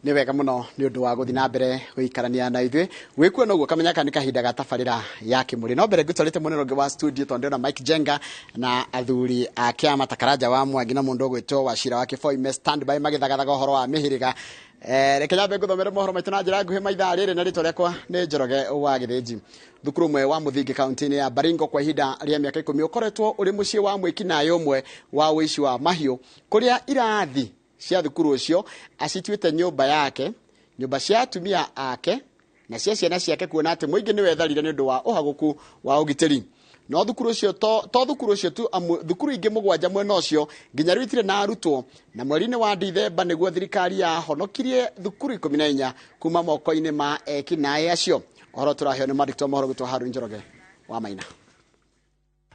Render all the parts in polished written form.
ni wega muno ni undu wa guthina mbere guikarania na ithui wikuo noguo kamenya kana kahinda ga tabarira ya kimuri no mbere gutwarite munero wa studio tonde na Mike Jenga na athuri ake amatakaraja wa Mwangi na mundu gwitwo Wachira wake for me stand by magithagathaga horo wa mihiriga reke nyambe guthomera mohoro maitu na njira nguhi maitha riri na ritwa riakwa ni Njoroge wa Githiji. Thukuru mwe wa Muthingi kaunti ya Baringo kwa ihinda ria miaka 10 ukoretwo uri mucii wa mwikinayo umwe wa wici wa mahiu kuria irathi cia thukuru ucio acituite nyumba yake, nyumba cia atumia ake na cia ciana ciake kuona ati muingi ni wetharire ni undu wa uhaguku wa ugitiri. No thukuru ucio to thukuru ucio tu thukuru ingi mugwanja mwena ucio nginya rwitire na arutwo na mweri-ini wa Dithemba niguo thirikari ya honokirie thukuru 14 kuma moko-ini ma ekinaĩ acio. Ohoro turaheo ni Madikto mohoro gwitwo Harun Njoroge wa Maina.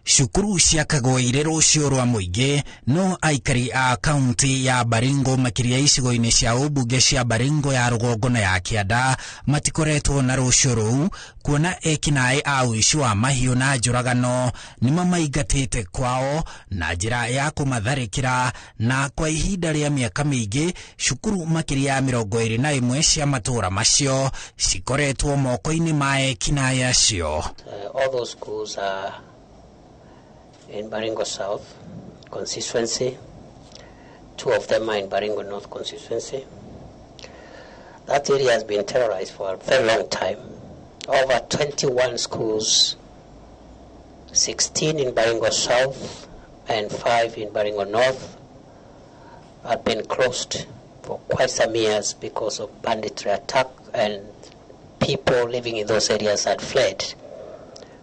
Shukuru ciakagwo ire rucio rwa muingi no aikari a kaunti ya Baringo makiria icigo-ini cia ubunge cia Baringo ya rugongo na ya Kianda matikoretwo na rucio ruu kuona ekinaĩ a wici wa mahiu na njuragano nima maingatite kwao na njira ya kumatharikira na kwa ihinda ria miaka mingi shukuru makiria ya 21 cia matura macio cikoretwo moko-ini ma ekinaĩ acio. All those schools are in Baringo South constituency. 2 of them are in Baringo North constituency. That area has been terrorized for a very long time. Over 21 schools, 16 in Baringo South and 5 in Baringo North, have been closed for quite some years because of banditry attack, and people living in those areas had fled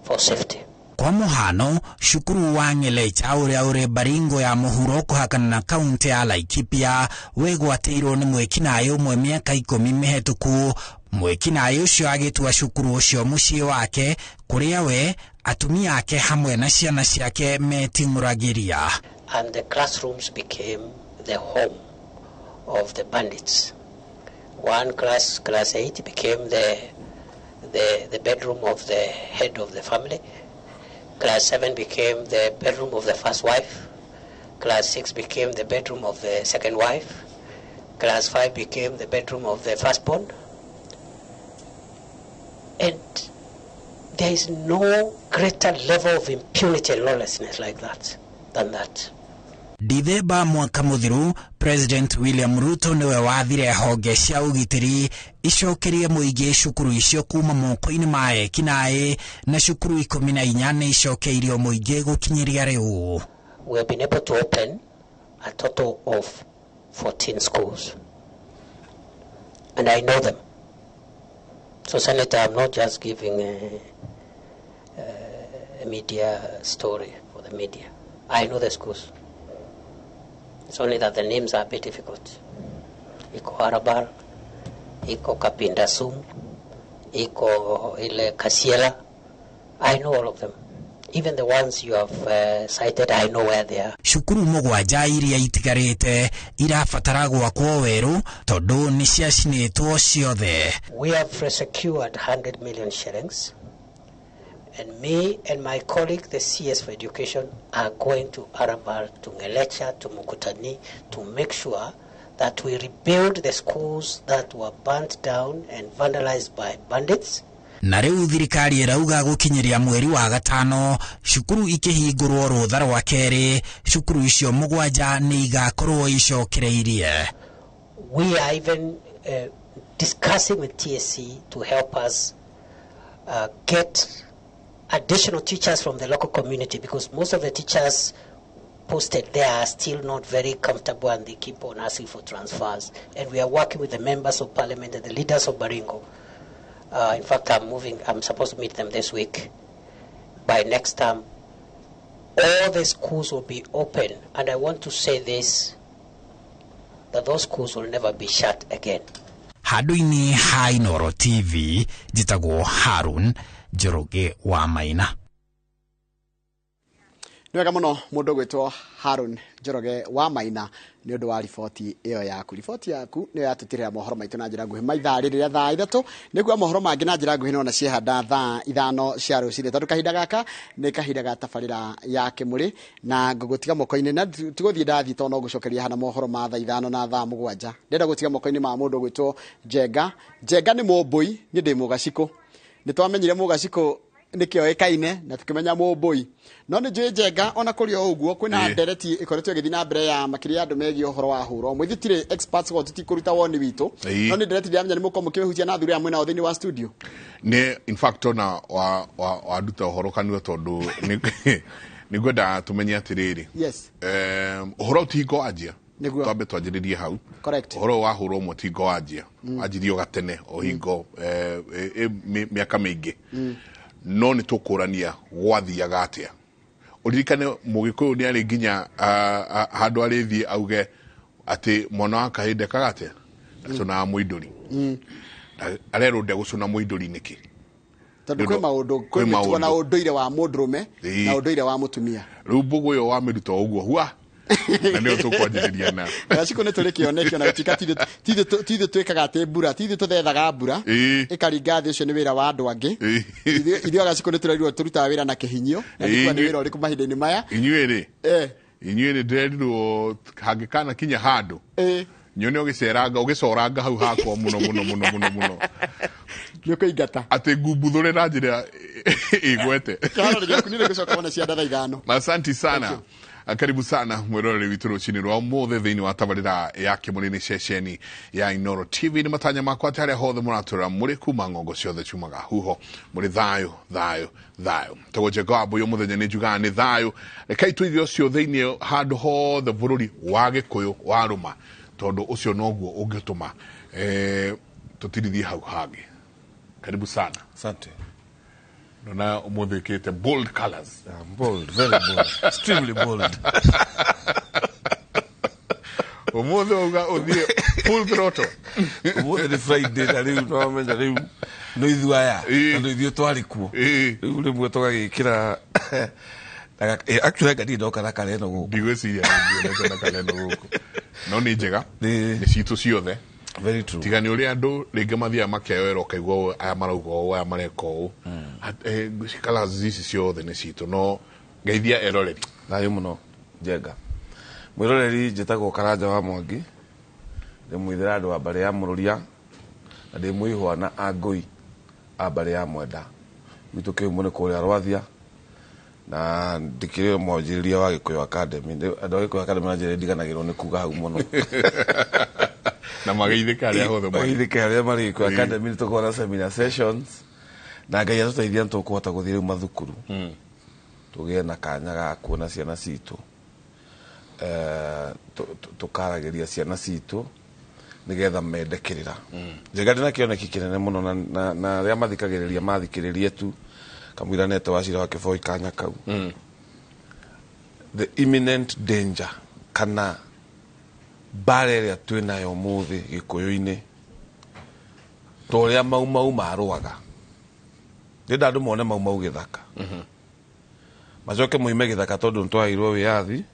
for safety. Kwa muhano, shukuru wa Ngelecha uria uri Baringo ya muhuro kuhakana na kaunti ya Laikipia wegwatirwo ni mwikinaĩ umwe miaka 10 mihituku. Mwikinaĩ ucio agitwa shukuru ucio mucii wake kuria we atumia ake hamwe na ciana ciake metimuragiria. And the classrooms became the home of the bandits. One class 8 became the bedroom of the head of the family. Class 7 became the bedroom of the first wife. Class 6 became the bedroom of the second wife. Class 5 became the bedroom of the firstborn. And there is no greater level of impunity and lawlessness like that than that. Dithemba mwaka muthiru President William Ruto niwe wathire honge cia ugitiri icokerie muingi cukuru icio kuma moko-ini ma ekinaĩ na cukuru 14 ni icokeirio muingi gukinyiria riu. We have been able to open a total of 14 schools, and I know them. So, Senator, I'm not just giving a media story for the media. I know the schools. It's only that the names are a bit difficult. Iko Arabal, iko Kapindasum, iko ile Kasiela. I know all of them. Even the ones you have cited, I know where they are. Shukuru mugwanja iria itigarite irabatara gwakwo weru tondu ni ciacinitwo ciothe. We have secured 100 million shillings. And me and my colleague, the CS for Education, are going to Arabal, to Ngelecha, to Mukutani, to make sure that we rebuild the schools that were burnt down and vandalized by bandits. Na riu thirikari irauga gukinyiria mweri wa gatano shukuru ikihingurwo rutha rwa keri shukuru icio mugwanja ni igakorwo icokereirie. We are even discussing with TSC to help us get additional teachers from the local community, because most of the teachers posted there are still not very comfortable and they keep on asking for transfers. And we are working with the members of parliament and the leaders of Baringo. In fact, I'm supposed to meet them this week. By next term, all the schools will be open. And I want to say this, that those schools will never be shut again. Haduini Hainoro TV, jitagwo Harun Njoroge wa Maina. wega muno mundu gwitwo Harun Njoroge wa Maina ni undu wa riboti iyo yaku. Riboti yaku ni yatutirira mohoro maitu na njira nguhi maithaa riria thaa 3 niguo mohoro mangi na njira nguhi no na ciehanda thaa 5 cia rucini. Tondu kahinda gaka ni kahinda ga tabarira ya Kimuri na ngugutiga moko-ini na tiguthii ndathi to no gucokeria hana mohoro ma thaa 5 na thaa 7. Ndenda gutiga moko-ini ma mundu gwitwo Njenga ni mumbui ni ndi mugaciko ni twamenyire mugaciko nikio ekaine na tukimenya mumbui no ni njui Njenga ona kuri o uguo kwina ndereti ikoretwo igithii na mbere ya makiri andu megi ohoro wa huro mwithitire experts go tutikuruta woni witu no ni ndereti ndiamenya ni mukomo kihutia na thuri amwe na othini wa studio ne in fact ona wa duta ohoro kanio tondu ni gwenda tumenye atiriri yes ohoro tigo ajia twambe twanjiririe hau correct ohoro wa huro motigo ajia ajirio gatene ohingo miaka mingi no ni tukurania gwathiaga atia uririkane mugikuyu ni ari nginya handu arithie auge ati mwana wa kahinde kagate acuna muinduri arero nde gucuna muinduri niki tondu kwi maundu na unduire wa mundurume na unduire wa mutumia riu mbugu yo wa miruto uguo hua na ndio tukwanjiriria na gaciko ni turi kionekio na tika tithe twikaga ati mbura tithe tuthethaga mbura ikaringa thi ucio ni wira wa andu angi ithio gaciko ni turarirwo turuta wira na kihinyio na ndikwa ni wira uriku mahinda-ini maya inyuiri ndirerirwo hangikana kinya handu nyone ugicoranga hau hakwa muno nyuko igata ati ngumbuthure na njira igwete kana ndio kunire gucoka wana cia ndatha 5. Asante sana. Karibu sana mwiroreri witu rucini rwa muthe thiini wa tabarira ya Kimuri ni ceceni ya Inooro TV. Ni matanya makwa ati haria hothe muraturira muri kuma ngongo ciothe ciumaga huho muri thayo tugojega abo yo muthenya ni njugaga ni thayo reka itwithie ucio thiini handu hothe bururi wa Gikuyu wa ruma tondu ucio noguo ungituma tutirithie hau hangi. Karibu sana. Asante. Nona umuthikite bold colors. Bold, very bold. Extremely bold. Umuthe uga uthie full throttle. Umuthe ni Friday na riu no menya riu no ithuaya tondu ithio twari kuo. Riu rimwe tugagikira actually ngadi ndoka na kaleno guku. Ndigwiciria ndio na kaleno guku. No ni njega. Ni citu ciothe. Very true. Tigani uri andu ringi mathia makeyero kaigwo aya maraugo aya mareko kala zici ciothe ni citu no ngeithia eroreri thayo muno Njenga mwiroreri njitagwo Karanja wa Mwangi ndi mwithira andu wa bare ya Mururia na ndi mwihwa na Angui a bare ya Mwenda witu kiu mune kuria Rwathia na ndikire mwanjiriria wa Gikuyu Academy andu wa Gikuyu Academy na njire ndiganagirwo ni kuga hau muno na magaithika aria hothe magaithika aria mari Gikuyu Academy ni tukona seminar sessions na ngai atuteithia tukuhota guthire mathukuru tugie na kanya ga kuona ciana citu tukarageria ciana citu nigetha mendekirira Njenga ndina kioneki kinene muno na ria mathikagiriria mathikiririe tu kamwira nete wacira wa Kiboi kanya kau the imminent danger kana bare ria twinayo muthi Gikuyu-ini toria mau maruaga ndenda andu mone mau githaka macoke muime githaka tondu ntwairwo wiathi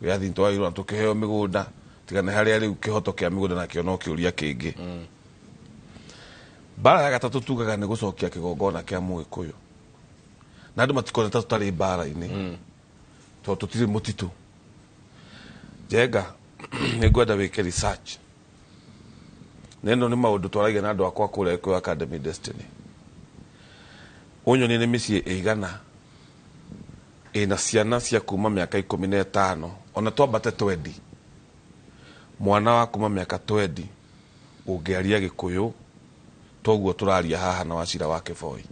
ntwairwo tukiheo migunda tigane haria riu kihoto kia migunda na kiono kiuria kingi bara ya gatatu tugaga ni gucokia kigongona kia Mugikuyu na andu matikone ta tutari bara-ini to tutiri mutitu Njenga ni gwenda wike research nendo ni maundu twaragia na andu akwa kuria Gikuyu Academy Destiny unyoni ni micie igana ina ciana cia kuma miaka 15 ona twambate 20 mwana wa kuma miaka 20 ungiaria Gikuyu toguo turaria haha na wacira wa Kiboi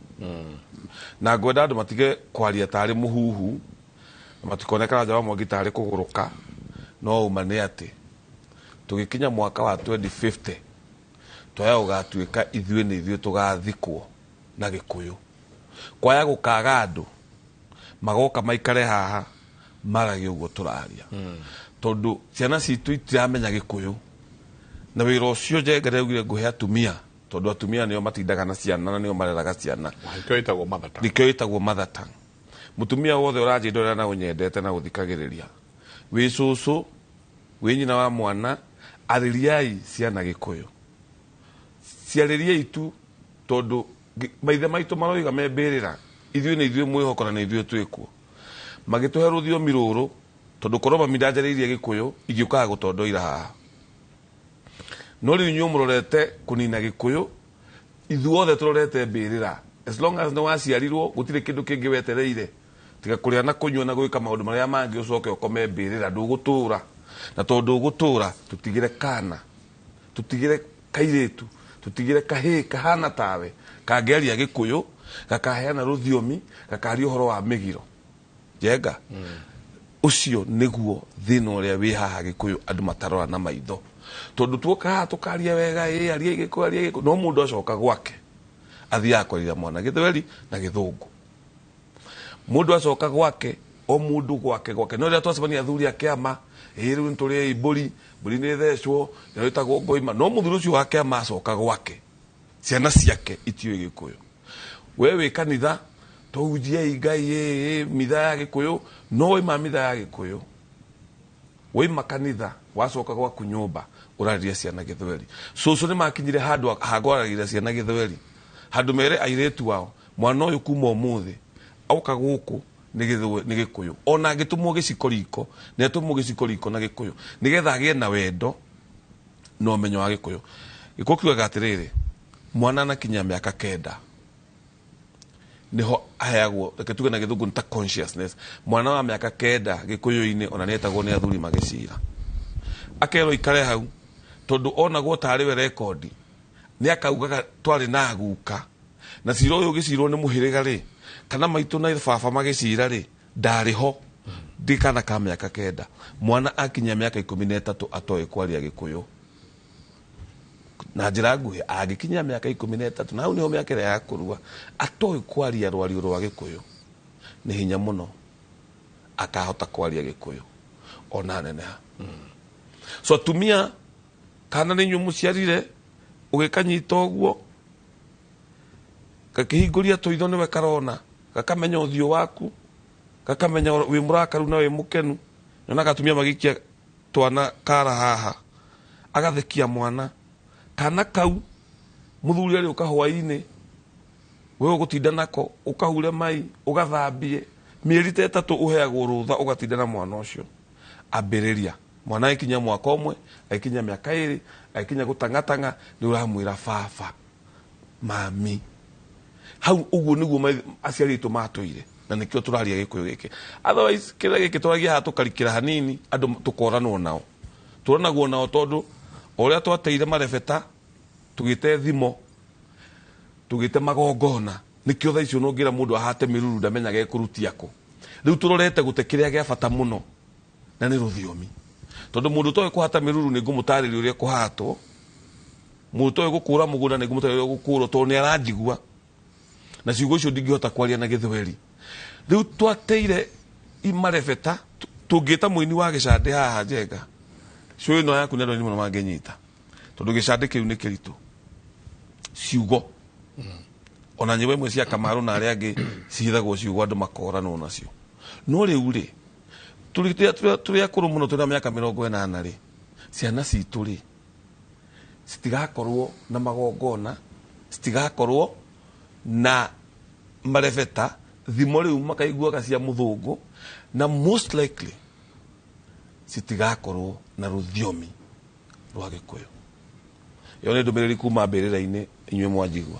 na gwenda andu matige kwaria tari muhuhu matikone Karanja wa Mwangi tari kuguruka no umane ati tugikinya mwaka wa 2050 twaya ugatuika ithue ni ithue tugathikwo na Gikuyu kwaya gukaga andu magoka maikare haha maragi uguo turaria tondu ciana citu itiramenya Gikuyu na wira ucio Njenga reugire nguhe atumia tondu atumia nio matindaga na ciana na nio mareraga ciana nikio itagwo mother tongue mutumia wothe ũranjindorera na ũnyendete na gũthikagĩrĩria wĩ cũcũ wĩ nyina wa mwana arĩriai ciana Gĩkũyũ ciarĩriai tu tondũ maithe maitũ maroiga membĩrĩra ithuĩ nĩ ithuĩ mwĩhoko na nĩ ithuĩ twĩkuo magĩtũhe rũthiomi rũrũ tondũ korwo mami ndanjarĩirie Gĩkũyũ ingĩũkaga gũtondoira haha no rĩu inyuĩ mũrorete kũnina Gĩkũyũ ithuothe tũrorete mbĩrĩra as long as nĩ waciarirwo gũtirĩ kĩndũ kĩngĩ wetereire tiga kũrĩa na kũnyua na gwĩka maũndũ marĩa mangĩ ũcoke ũkome mbĩrĩra ndũgũtũũra na tondũ ũgũtũũra tũtigĩre kana tũtigĩre kairĩtu tũtigĩre kahĩĩ kahana tawe kangĩaria Gĩkũyũ gakaheana rũthiomi gakaria ũhoro wa mĩgiro Njenga ũcio nĩguo thĩna ũrĩa wĩ haha Gĩkũyũ andũ matarora na maitho tondũ tuoka haha tũkaria wega aria Gĩkũyũ no mũndũ acoka gwake athiaga kwarĩria mwana Gĩthweri na Gĩthũngũ mũndũ acoka gwake o mũndũ gwake no rĩrĩa twacemania athuri a kĩama rĩu nĩtũrĩ mbũri nĩ thecwo nĩwĩtagwo ngoima no mũthuri ũcio wa kĩama acoka gwake ciana ciake itiũĩ Gĩkũyũ we wĩ kanitha tũhunjiei Ngai mitha ya Gĩkũyũ no waima mitha ya Gĩkũyũ waima kanitha wacoka gwaku nyũmba ũrarĩria ciana Gĩthweri cũcũ nĩ makinyire handũ hagwaragĩra ciana Gĩthweri handũ mere airĩtu wao mwana ũyũ kuma ũmũthĩ auka gũkũ nĩ Gĩkũyũ ona angĩtũmwo gĩcikoriko nĩ atũmwo gĩcikoriko na Gĩkũyũ nĩgetha agĩe na wendo na ũmenyo wa Gĩkũyũ Gĩkũyũ kiugaga atĩrĩrĩ mwana anakinya mĩaka 9 niho aheagwo reke tuge na Gĩthũngũ nĩ ta consciousness mwana wa mĩaka 9 Gĩkũyũ-inĩ ona nĩetagwo nĩ athuri magĩcira akerwo ikare hau tondũ onagwo tarĩ we rekondi nĩ akaugaga twarĩ na guka na cira ũyũ ũgĩcirwo nĩ mũhĩrĩga rĩ kana maitũ na baba magĩcira rĩ ndarĩ ho ndikana ka mĩaka 9 mwana akinya mĩaka 13 atoĩ kwaria Gĩkũyũ na njĩra nguhĩ agĩkinya mĩaka 13 na hau nĩho mĩaka ĩrĩa ya kũrua atoĩ kwaria rwario rwa Gĩkũyũ nĩ hinya mũno akahota kwaria Gĩkũyũ ona neneha so atumia kana nĩ inyuĩ mũciarire ũgĩkanyita ũguo gakĩhingũria tũitho nĩwe karona gakamenya ũthiũ waku gakamenya wĩ mũrakaru na wĩ mũkenu na gatumia magĩikia twana kara haha agathekia mwana kana kau mũthuri arĩ ũka hwainĩ we ũgũtinda nako ũkahure mai ũgathambie mĩeri 3 ũheagwo rũtha ũgatinda na mwana ũcio ambĩrĩria mwana ikinya mwaka ũmwe aikinya mĩaka 2 aikinya gũtangatanga nĩ ũramwĩra baba mami hau ũguo nĩguo aciari aitũ matũire na nĩkĩo tũraria Gĩkũyũ gĩkĩ otherwise kĩrĩa gĩkĩ tũragia haha tũkarikĩra hanini andũ tũkoranwo nao tũranagwo nao tondũ ũrĩa twateire marebeta tũgĩte thimo tũgĩte magongona nĩkĩo thaa icio nongĩra mũndũ ahate mĩruru ndamenyaga ekũrutia kũ rĩu tũrorete gũte kĩrĩa gĩa bata mũno na nĩ rũthiomi tondũ mũndũ toĩ kũhata mĩruru nĩ ngũmũtarĩria ũrĩa kũhatwo mũndũ toĩ gũkũra mũgũnda nĩ ngũmũtarĩria ũrĩa gũkũrwo tondũ nĩ aranjigua na ciugo icio ndingĩhota kwaria na Gĩthweri rĩu twateire imarebeta tũngĩta mũini wa gĩcandĩ haha Njenga ciugo ĩno yaku nĩ andũ mũno mangĩnyita tondũ gĩcandĩ kĩu nĩ kĩritũ ciugo ona nyĩmbo imwe cia Kamaru na arĩa angĩ cihithagwo ciugo andũ makoranwo nacio no rĩu rĩ tũrĩ akũrũ mũno tũrĩ na mĩaka 80 rĩ ciana citũ rĩ citigakorwo na magongona citigakorwo na marebeta thimo rĩu makaiguaga cia mũthũngũ na most likely citigakorwo na rũthiomi rwa Gĩkũyũ yo nĩ ndũmĩrĩri kuma mbĩrĩra-inĩ inyuĩ mwanjigua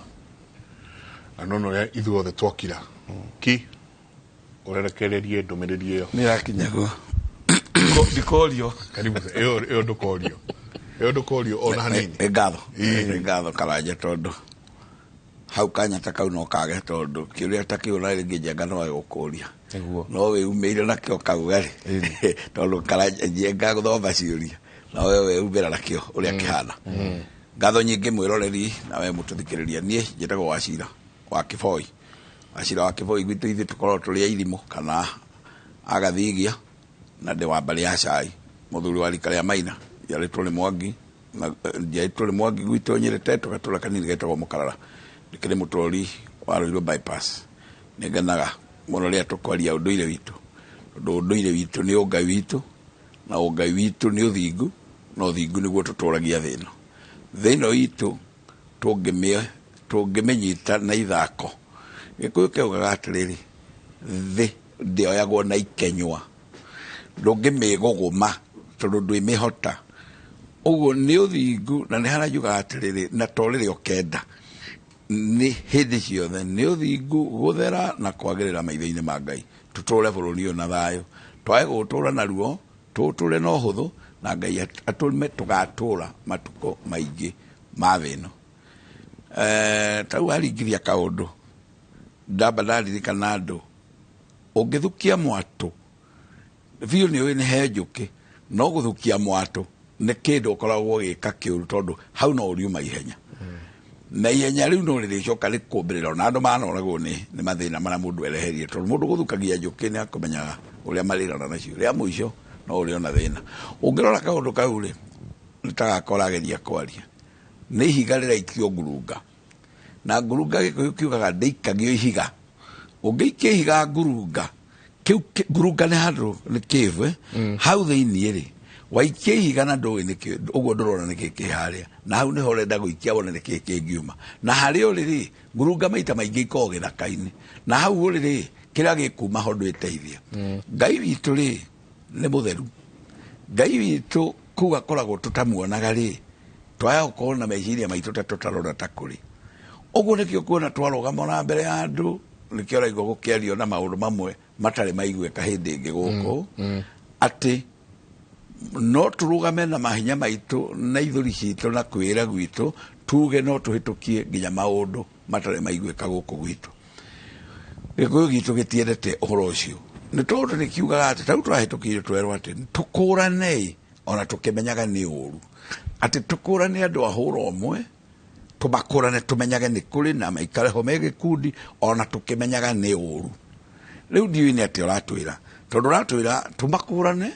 na nono rĩa ithuothe twokira ki ũrerekererie ndũmĩrĩri ĩyo nĩ yakinyagwo ndikorio karibu ĩyo ndũkorio ona hanini ngatho Karanja tondũ hau kanya ta kau no kage tondũ kĩũria ta kĩu na rĩngĩ Njenga no agũkũria no wĩumĩire nakĩo kaugarĩ tondũ Karanja Njenga gũthoma ciũria na we wĩumĩra nakĩo ũrĩa kĩhana ngatho nyingĩ mwĩroreri na we mũtũthikĩrĩria niĩ njĩtagwo Wachira wa Kĩboi Wachira wa Kĩboi gwitũ ithuĩ tũkorwo tũrĩ irimũ kana agathigia na ndĩ wa mbarĩ ya cai mũthuri wa rika rĩa Maina njiarĩtwo nĩ Mwangi na njiarĩtwo nĩ Mwangi gwitũ Nyĩrĩte tũgatũra kanini getagwo Mũkarara ndĩkĩrĩ mũtũrori wa Ruiru bypass nĩ ngenaga muno ria tukwaria unduire witu unduire witu ni ungai witu na ungai witu ni uthingu na uthingu niguo tuturagia thino thino witu tungimenyita na ithako gikuyu kiugaga atiriri thi ndioyagwo na ikenywa ndungimiguguma tondu ndwimihota uguo ni uthingu na ni harajuga atiriri na torire okenda ni hindi ciothe ni uthingu guthera na kwagirira maitho-ini ma Ngai tuture bururi na thayo twae gutura naruo tuture no huthu na Ngai atume tugatura matuko maingi ma thino tau haringiria kaundu ndamba ndaririkana andu ungithukia mwatu biu ni we ni he njuki no guthukia mwatu ni kindu ukoragwo gika kiuru tondu hau no uriuma ihenya na ihenya riu no riricoka rikumbirira na andu manoragwo ni mathina maria mundu ereherie tondu mundu guthukagia njuki ni akumenyaga uria marirana nacio ria muico no uri ona thina ungirora kaundu kau ri nitagakorageria kwaria ni ihiga riraikio ngurunga na ngurunga gikuyu kiugaga ndeikagio ihiga ungiikia ihiga ngurunga kiu ngurunga ni handu ni cave hau thiini ri waikia ihiga na ndowe ni uguo ndurona ni kiki haria na hau niho urenda guikia wona ni kiki ngiuma na haria uri ngurunga maita maingi ikoragwo githaka-ini na hau uri kiria gikuma ho ndwiteithia Ngai witu ri ni mutheru Ngai witu kuga koragwo tutamuonaga ri twaya ukorwo na meciria maitu tutarora ta kuri uguo nikio kuona twarugama na mbere ya andu nikio raigwo gukiario na maundu mamwe matari maigweka hindi ingi guku ati no turugame na mahinya maitu na ithuri citu na kwira gwitu tuge no tuhitukie nginya maundu matari maigweka guku gwitu gikuyu gitu gitiendete uhoro ucio ni tondu nikiugaga ati tau twahitukire twerwo ati tukurane ona tukimenyaga ni uru ati tukurane andu ahura omwe tumakurane tumenyage ni kuri na maikare ho megikundi ona tukimenyaga ni uru riu ndiu ni ati uratwira tondu uratwira tumakurane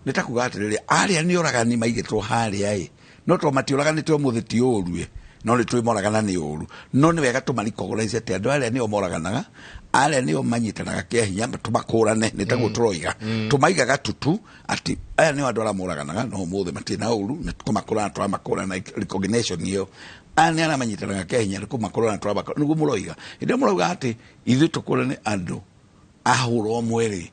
nitakuga atiriri aria ni oragani maigitwo haria no to matiuraganite umuthi ti uru no ni twimoragana ni uru no ni wega tumarikogoraize ati andu aria ni omoraganaga aria ni omanyitanaga kia hinya tumakurane nitaguo turoiga tumaigaga tutu ati aya ni andu aria moraganaga no umuthi matina uru ni tumakurana twamakurana recognition iyo ani ana manyitanaga kia hinya kumakurana twamakurana niguo muroiga ndio muroiga ati ithu tukurane andu ahura omwe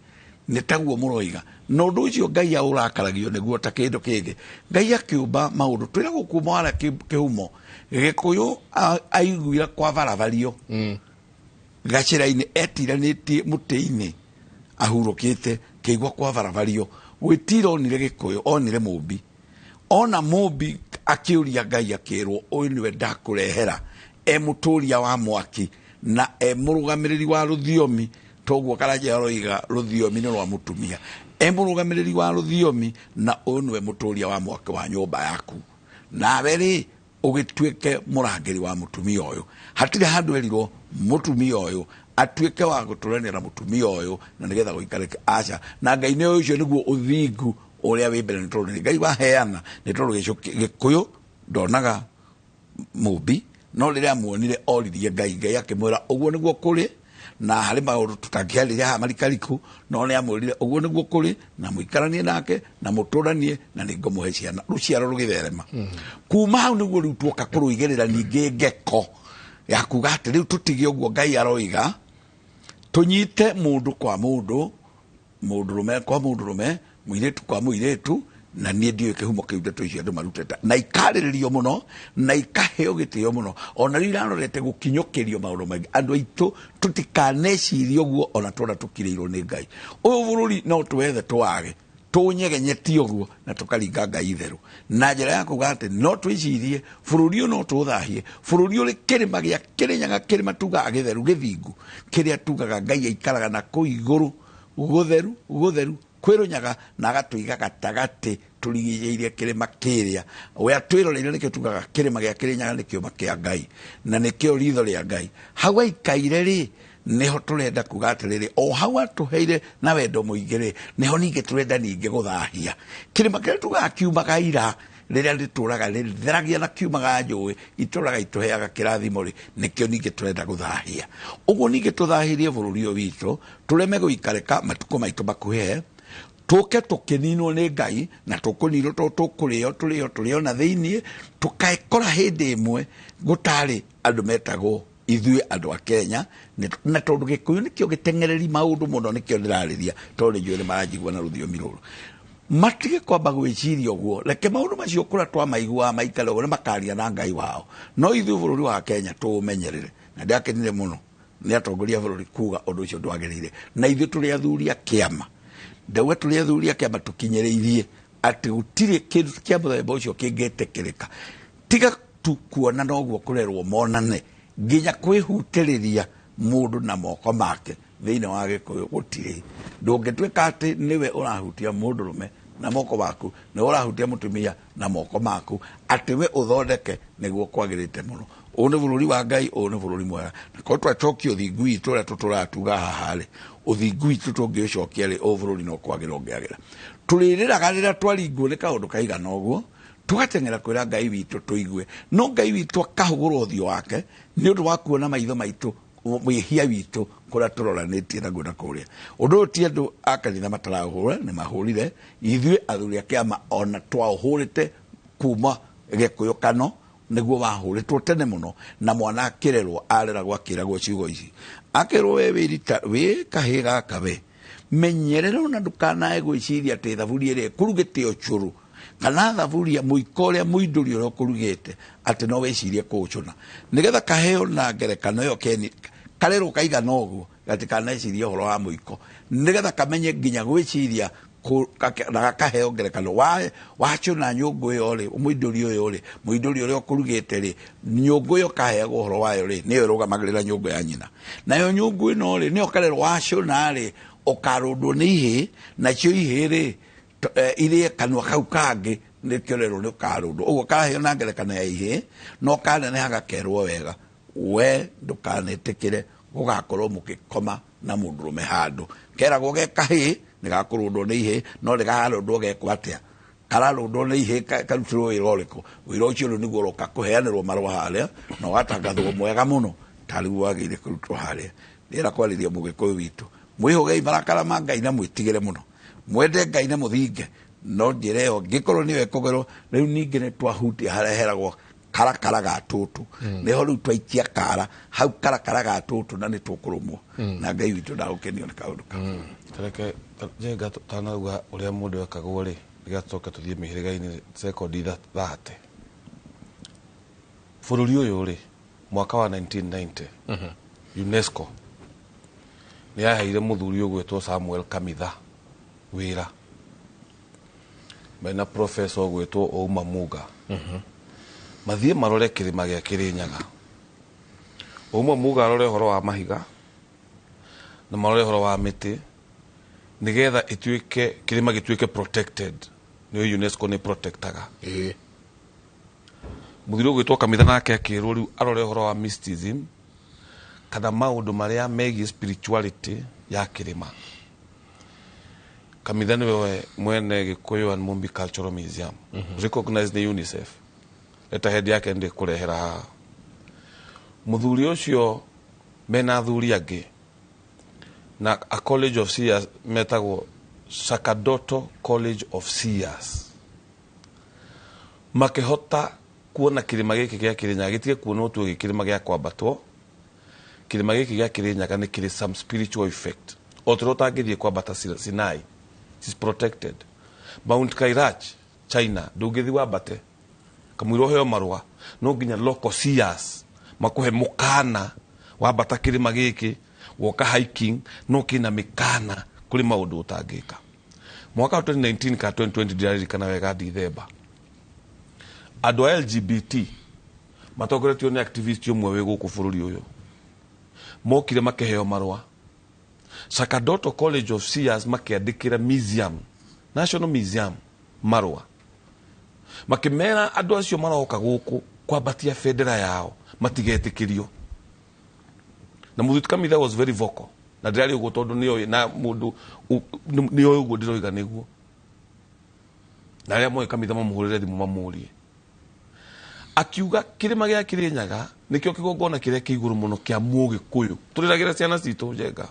nitaguo muroiga no ndu ucio Ngai aurakaragio niguo ta kindu kingi Ngai akiumba maundu twira gukuma ara kihumo gikuyu aiguira kwa varavario gacira-ini etiranetie muti-ini ahurukite keigua kwa varavario gwitira onire gikuyu onire mumbi ona mumbi akiuria Ngai akirwo uyu niwe ndakurehera muturia wa mwaki na murugamiriri wa ruthiomi toguo Karanja aroiga ruthiomi ni rwa mutumia murugamiriri wa ruthiomi na uyu niwe muturia wa mwaki wa nyumba yaku nawe ri ugituike murangiri wa mutumia uyu hatire handu erirwo mutumia uyu atuike wa guturanira mutumia uyu na nigetha guikareke aca na Ngai ni ucio niguo uthingu uria wi mbere ni tondu Ngai waheana ni tondu gikuyu ndonaga mumbi no riria muonire oririe Ngai akimwira uguo niguo kuri na hari maundu tutangiarire ha marikariku no ni amwirire uguo niguo kuri na muikaranie nake na muturanie na ningomuhe ciana ruciaro rugitherema kuma hau niguo riu tuoka kuruigirira ningi ngeko ya kuga ati riu tutige uguo Ngai aroiga tunyite mundu kwa mundu mundurume kwa mundurume muiretu kwa muiretu na nie ndio kihumo kiu ndeto icio andu maruteta na ikariririo muno na ikaheo gitio muno ona riranorete gukinyokerio maundu maingi andu aitu tutikanecirie uguo ona twona tukireirwo ni Ngai uyu bururi no twethe twage tunyegenyeti uguo na tukaringa Ngai itheru na njira ya kuga ati no twicirie bururi uyu no tuthahie bururi uri kirima gia Kirinyaga kirima tuga githeru githingu kiria tugaga Ngai aikaraga na ku iguru gutheru kwirunyaga na agatuiga gatagati turigiceirie kirima kiria we atwiroreire nikio tugaga kirima gia Kirinyaga nikio makia Ngai na nikio ritho ria Ngai hau aikaire ri niho turenda kuga atiriri o hau atuheire na wendo muingire niho ninge turenda ninge guthahia kirima kiria tugaga kiumaga ira riria rituraga ritheragia na kiumaga njũĩ itũraga itũheaga kĩrathimo rĩ nĩkĩo ningĩ tũrenda gũthahia ũguo ningĩ tũthahirie bũrũri ũyũ witũ tũreme gũikarĩka matukũ maitũ makuhĩ tũke tũkĩninwo nĩ Ngai na tũkũninwo tũrĩo na thĩiniĩ tũkaekora hĩndĩ ĩmwe gũtarĩ andũ metagwo ithuĩ andũ a Kenya na tondũ Gĩkũyũ nĩkĩo gĩteng'ereri maũndũ mũno nĩkĩo ndĩrarĩria tondũ nĩnjũĩ nĩmaranjigua na rũthiomi rũrũ matige kwamba gwĩciria ũguo reke maũndũ macio kũrĩa twamaiguaga maikare ũguo nĩmakaria na Ngai wao no ithuĩ bũrũri wa Kenya tũũmenyerere na ndĩakenire mũno nĩ atongoria bũrũri kuga ũndũ ũcio ndwagĩrĩire na ithuĩ tũrĩ athuri a kĩama ndauga tũrĩ athuri a kĩama tũkinyĩrĩirie atĩ gũtirĩ kĩndũ kĩa mũthemba ũcio kĩngĩtĩkĩrĩka tiga tu kuona noguo kũrerwo monane nginya kwĩhutĩrĩria mũndũ na moko make thĩinĩ wa Gĩkũyũ gũtirĩ ndũngĩtuĩka atĩ nĩwe ũrahutia mũndũrũme na moko maku nĩ ũrahutia mũtumia na moko maku atĩ we ũthondeke nĩguo kwagĩrĩte mũno ũũ nĩ bũrũri wa Ngai ũũ nĩ bũrũri mwega na korwo twacokia ũthingu witũ ũrĩa tũtũratuga haha rĩ ũthingu witũ tũngĩũcokia rĩ ũũ bũrũri no kwagĩra ũngĩagĩra tũrĩrĩraga rĩrĩa twaringwo nĩ kaũndũ kaigana ũguo tugateng'era kwĩra Ngai witũ tũigue no Ngai witũ akahũgũra ũthiũ wake nĩ ũndũ wa kuona maitho maitũ mwĩhia witũ kũrĩa tũroranĩtie naguo na kũrĩa ũndũ ũyũ ti andũ a kanitha matarahũra nĩ mahũrire ithuĩ athuri a kĩama ona twaũhũrĩte kuma Gĩkũyũ kano nĩguo wahũrĩtwo tene mũno na mwana akĩrerwo areragwo akĩragwo ciugo ici akĩrwo we wĩrita wĩ kahĩ gaka we menyerera ona ndũkanae gwĩciria atĩ thaburi ĩrĩa ĩkũrugĩte ũcũrũ kana thaburia mũiko ũrĩa mũindũri ũrĩa ũkũrugĩte atĩ no wĩcirie kũũcũna nĩgetha kaheo na ngerekano ĩyo keni karerwo kaigana ũguo gatikanecirie ũhoro wa mũiko nĩgetha kamenye nginya gwĩciria na gakaheo ngerekano wacũna nyũngũ ĩyo rĩ mũindũri ũyũ rĩ mũindũri ũrĩa ũkũrugĩte rĩ nyũngũ ĩyo kaheagwo ũhoro wayo rĩ nĩyo ĩrũgamagĩrĩra nyũngũ ya nyina nayo nyũngũ ĩno rĩ nĩyo karerwo wacũna rĩ ũkarũndwo nĩ ihĩ nacio ihĩ rĩ irie kanua kau kangĩ nĩkĩo rero nĩ ũkarũndwo ũguo kaheo na ngerekano ya ihĩ no kaneneha gakerwo wega we ndũkanetĩkĩre gũgakorwo mũgĩkoma na mũndũrũme handũ keragwo ge kahĩ nĩ gakũrũndwo nĩ ihĩ no nĩgarũndwo gekwo atĩa kararũndwo nĩ ihĩ karutĩrwo wĩra ũrĩkũ wĩra ũcio rĩu nĩguo ũroka kũheanĩrwo marũa harĩa na ũgatangathwo mwega mũno tarĩguo wagĩrĩire kũrutwo harĩa rĩera kwarĩria mũgĩkũyũ witũ mwĩhũgei marakara ma Ngai na mwĩtigĩre mũno mwende Ngai na mũthinge no njĩra ĩyo ngĩkorwo nĩyo ĩkũgerwo rĩu ningĩ nĩ twahutia harĩa heragwo karakara ga tũtũ nĩho rĩu twaikia kara hau karakara ga tũtũ na nĩ tũkũrũmwo na Ngai witũ ndagũkenio nĩ kaũndũ kau tareke njenga tanauga ũrĩa mũndũ ekagwo rĩ gĩgacoka tũthiĩ mĩhĩrĩga-inĩ sekondi 30 bũrũri ũyũ rĩ mwaka wa 1990 UNESCO nĩ yaheire mũthuri ũgwĩtwo Samuel Kamitha wĩra mena professor ũgwĩtwo Ouma Muga mathiĩ marore kĩrĩma gĩa Kĩrĩnyaga Ouma Muga arore ũhoro wa mahiga na marore ũhoro wa mĩtĩ nĩgetha ĩtuĩke kĩrĩma gĩtuĩke protected nĩ UNESCO nĩ protectaga mũthuri ũgwĩtwo Kamitha nake akĩrwo rĩu arore ũhoro wa mysticism kana maũndũ marĩa megiĩ spirituality ya kĩrĩma Kamitha nĩwe mwene Gĩkũyũ and Mumbi Cultural Museum recognized nĩ UNICEF letterhead yake ndĩ kũrehera haha mũthuri ũcio mena athuri angĩ na a college of seers metagwo Sacerdotal College of Seers makĩhota kuona kĩrĩma gĩkĩ gĩa Kĩrĩnyaga gĩtige kuonwo tu kĩrĩma gĩa kwambatwo kĩrĩma gĩkĩ gĩa Kĩrĩnyaga nĩ kĩrĩ some spiritual effect o tũrĩa ũtangĩthiĩ kwambata Sinai is protected Mount Kairach China ndũngĩthiĩ wambate kamũira ũheo marũa no nginya local seers makũhe mũkana wambata kĩrĩma gĩkĩ woka hiking no kĩna mĩkana kũrĩ maũndũ ũtangĩka mwaka wa 2019 ka 2020 ndĩraririkana wega Dithemba andũ a LGBT matongoretio nĩ activist ũmwe wĩ gũkũ bũrũri ũyũ mokire makĩheo marũa Sacerdotal College of Seers makĩandĩkĩra museum National Museum marũa makĩmera andũ acio maroka gũkũ kwambatia bendera yao matigetĩkĩrio na mũthuri Kamitha was very vocal na ndĩrarĩ ũguo tondũ nĩoĩ na mũndũ nĩoĩ ũguo ndĩroiga nĩguo na aria moe kamitha mamuhurire thimu mamurie akiuga kirima gya Kirinyaga nikio kigongona kiria kiiguru muno kia Mugikuyu turiragira ciana citu Njenga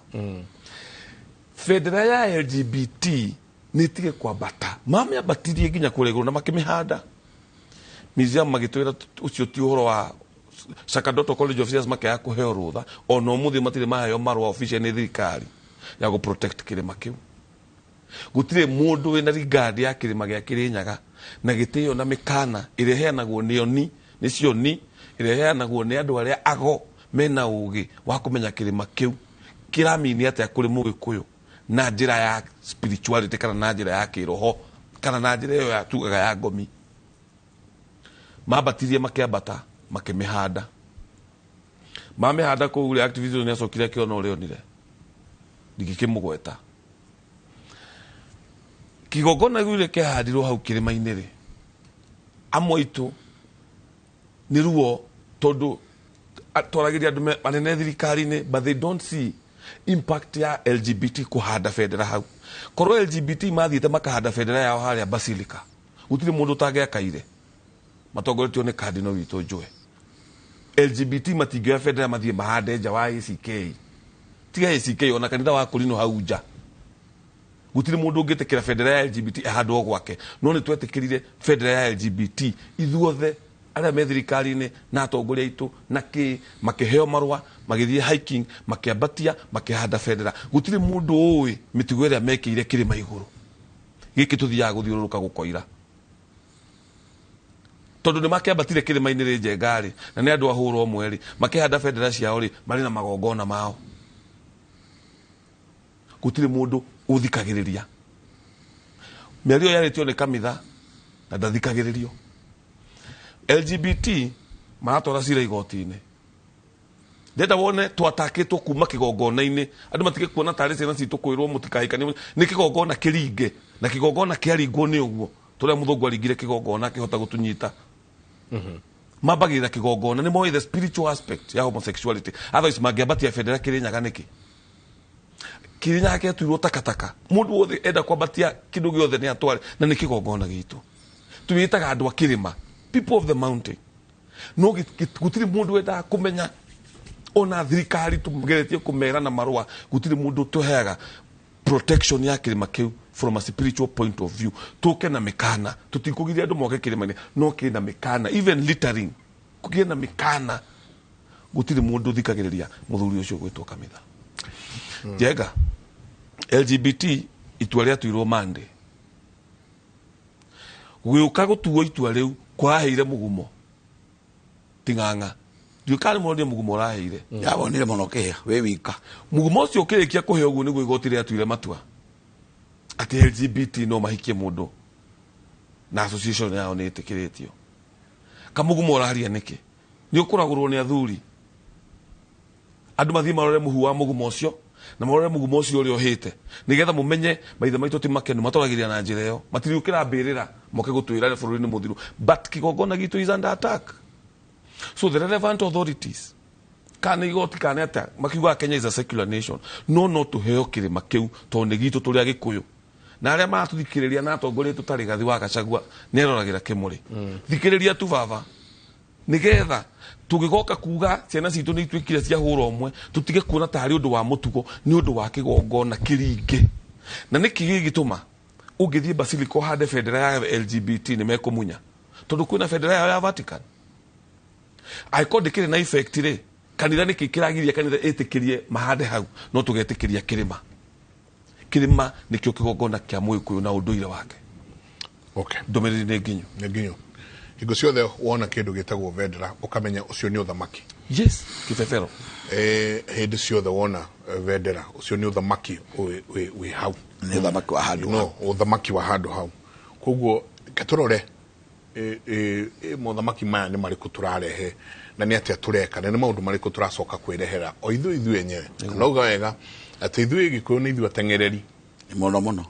federa ya LGBT nitige kwambata mame abatirie nginya kureguru na makimihanda museum magitwira ucio ti uhoro wa Sakadoto College of Science makaya kuheo rutha ona umuthi matire maheo marwa official ni thirikari ya go protect kirima kiu gutire mundu wina regard ya kirima gya Kirinyaga na gitio na mikana ireheanagwo nicio ni ireheanagwo ni andu aria ago mena ugi wa kumenya kirima kiu kiramini atia kuri Mugikuyu na njira ya spirituality kana na njira ya kiroho kana na njira yo ya tugaga ya ngomi mabatirie makiambata makimihanda mamihanda ko ule activism ni acokire kiona ule onire ndigikimugweta kigogona gwire kihandirwo hau kirima-ini ri amoitu ni ruo tondu toragiria andu manene thirikari-ini but they don't see impact ya LGBT kuhanda federa hau korwo LGBT mathiite makahanda federa yao haria Basilica gutire mundu tangiakaire matongoretio ni Cardinal witu njue LGBT matingioya federa mathie mahande nja wa ACK tiga ACK ona kanitha wa Kurino hau nja gutire mundu ungitikira federa ya LGBT ahandwo gwake no ni twetikirire federa ya LGBT ithuothe aria me thirikari-ini na atongoria itu na makiheo marwa magithie hiking makiambatia makihanda federa gutire mundu ui mitugo iria mekiire kirima iguru giki tuthiaga guthiururuka gukoira tondu ni makiambatire kirima-ini ri Njengari na ni andu ahurwo mweri makihanda federa ciao ri mari na magongona mao gutire mundu uthikagiriria miario yaritio ni kamitha na ndathikagiririo LGBT maratora cira igoti-ini ndenda wone twatakitwo kuma kigongona-ini andu matige kuona tari ciana citu kwirwo mutikahikani ni kigongona kiringe na kigongona kiaringwo ni uguo turia muthungu aringire kigongona kihota gutunyita mambagirira kigongona ni moe the spiritual aspect ya homosexuality otherwise mangiambatia federa Kirinyaga niki Kirinyaga ketuirwo takataka mundu wothe enda kwambatia kindu giothe ni atware na ni kigongona gitu tuitaga andu a kirima people of the mountain no gutiri mundu wenda kumenya ona thirikari tugeretie kumera na marua gutiri mundu tuheaga protection ya kirima kiu from a spiritual point of view tuke na mikana tutikugiria andu moke kirima-ini no kina mikana even littering kugie na mikana gutiri mundu thikagiriria muthuri ucio gwitwo kamitha Njenga LGBT itua ria tuirwo Monday gwiuka gutuo itua riu kwaheire mugumo ting'ang'a ndiukari muronire mugumo uraheire yabonire muno kia we wika mugumo ucio ukirikia kuhe uguo niguo igoti ria tuire matua ati LGBT no mahikie mundu na association yao ni itikiritio kamugumo uraharia niki ni ukuragurwo ni athuri andu mathie marore muhu wa mugumo ucio na marore mugumo ucio uri ohite nigetha mumenye maithe maitu ti makenu matoragiria na njira iyo matiriukira mbirira moke gutwira bururi-ini muthiru but kigongona gitu is under attack so the relevant authorities kana igoti kana ata makiuga Kenya is a secular nation no tuheo kirima kiu tondu gitu turi a Gikuyu na aria matuthikiriria na atongoria tutari gathi wa Gachagua ni aroragira kimuri thikiriria tu baba nigetha tugigoka kuga ciana citu ni itwikire cia hura umwe tutige kuona tari undu wa mutugo ni undu wa kigongona kiringe na niki gigituma ungithie Basilica hande federa ya LGBT ni mekumunya tondu kwina federa ya Vatican aiko ndikire na effect ri kanitha niki kiragiria kanitha itikirie mahande hau no tugetikiria kirima nikio kigongona kia Mugikuyu na unduire wake okay ndomereri ni nginyu hingo ciothe wona kindu gitagwo vendera ukamenya ucio ni uthamaki yes kifefero hindi ciothe wona vendera ucio ni uthamaki we hau ni uthamaki wa handu no uthamaki wa handu hau koguo keturore muthamaki maya ni mariku turarehe na ni atia tureka na ni maundu mariku turacoka kwirehera o ithu enyewe no wega ati ithu Gikuyu ni ithu atengereri muno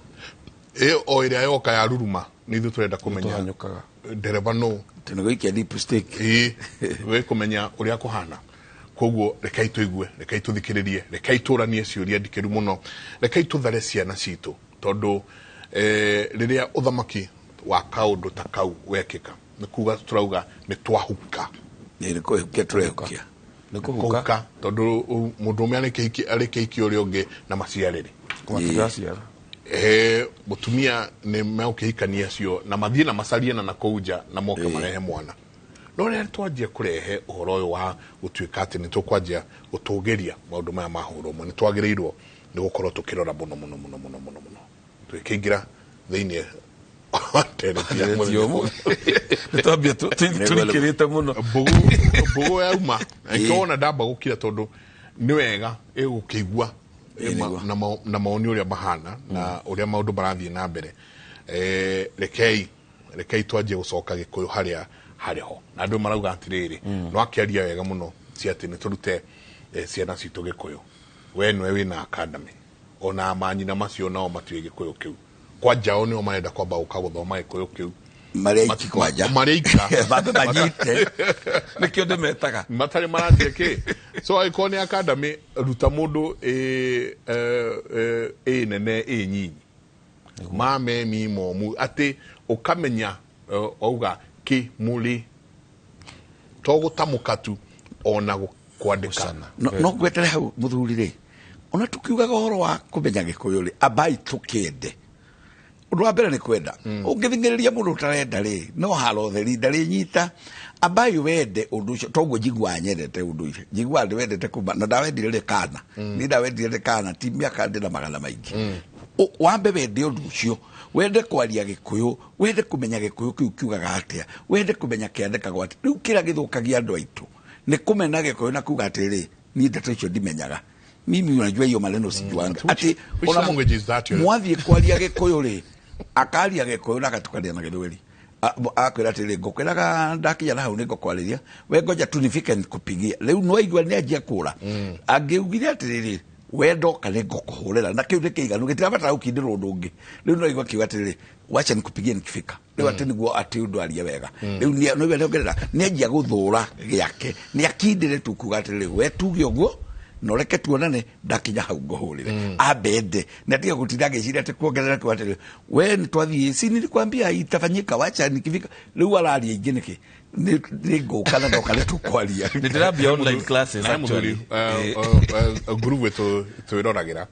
o iria yoka ya ruruma ni ithu turenda kumenya ndereba no tunagoikia lipstick we kumenya uria kuhana koguo rekai tuigue rekai tuthikiririe rekai turanie ciuria ndikiru muno rekai tuthare ciana citu tondu riria uthamaki wa kaundu ta kau wekika ni kuga turauga ni twahuka ni kuhukia turehukia ni kuhuka tondu mundu umwe ari kihiki uri ungi na maciariri kwa tugaciara mutumia ni meukihikania cio na mathie na macarie na kouja na moke marehe mwana no rä twanjia kurehe uhoro uyu wa gutuika ati ni tukwanjia gutugiria maundu maya mahuro mo ni twagiriirwo ni gukorwo tukirora muno muno muno muno muno muno twikingira thiini twambia turikirite muno bugu yauma ikona ndamba gukira tondu ni wega igukigua na maoni uria mahana na uria maundu marathie na mbere rekei twanjie gucoka gikuyu haria hariho na andu marauga atiriri no akiaria wega muno ci ati ni turute ciana citu gikuyu we nwe wina academy ona manyina macio nao matue gikuyu kiu kwa jao ni o marenda kwamba ukaguthoma gikuyu kiu mareiki kwaja mareika babe banyite nikio ndemetaga matari marathie ki so icon academy ruta mundu nene nyinyi mame mi momu ati ukamenya auga ki muli togutamukatu ona kwandika no gwetere hau muthuri ri ona tukiugaga horo wa kumenya gikuyu ri abai tukende undu wa mbere ni kwenda ungithingiriria mundu utarenda ri no haro theri ndari nyita abai wende undu ucio toguo njigua nyendete undu ucio njigua ndi wendete kuma na ndawendire ri kana ni ndawendire ri kana ti miaka ndina magana maingi wambe wende undu ucio wende kwaria gikuyu wende kumenya gikuyu kiu kiugaga atia wende kumenya kiandikagwo atia riu kira githukagia andu aitu ni kumena gikuyu na kuga atiri ni ndeto icio ndimenyaga mimi unajua hiyo maneno sijuanga ati which language is that mwathie kwaria gikuyu ri akaria gikuyu na gatukania na githweri akwira atiri ngukwiraga ndakinya na hau ni ngukwariria we ngoja tu nifike nikupigia riu no igwa ni anjia kura angiugire atiri wendo kale ngokuhurira na kiu nikiganu gitirabatara ukindirwo undu ungi riu no igwa kiuga atiri wacha nikupigie nikifika riu ati niguo ati undu aria wega riu no iwe niongerera ni anjia guthura giake ni akindire tu kuga atiri we tuge uguo no reke tuonane ndakinya hau ngohurire abende na tiga gutinda giciria ati kuongerera tu atiri we ni twathie si nilikwambia itafanyika wacha nikifika riu araria ingi niki ni ngukana ndo kale tukwaria nitirambia online classes actually group wetu twiragira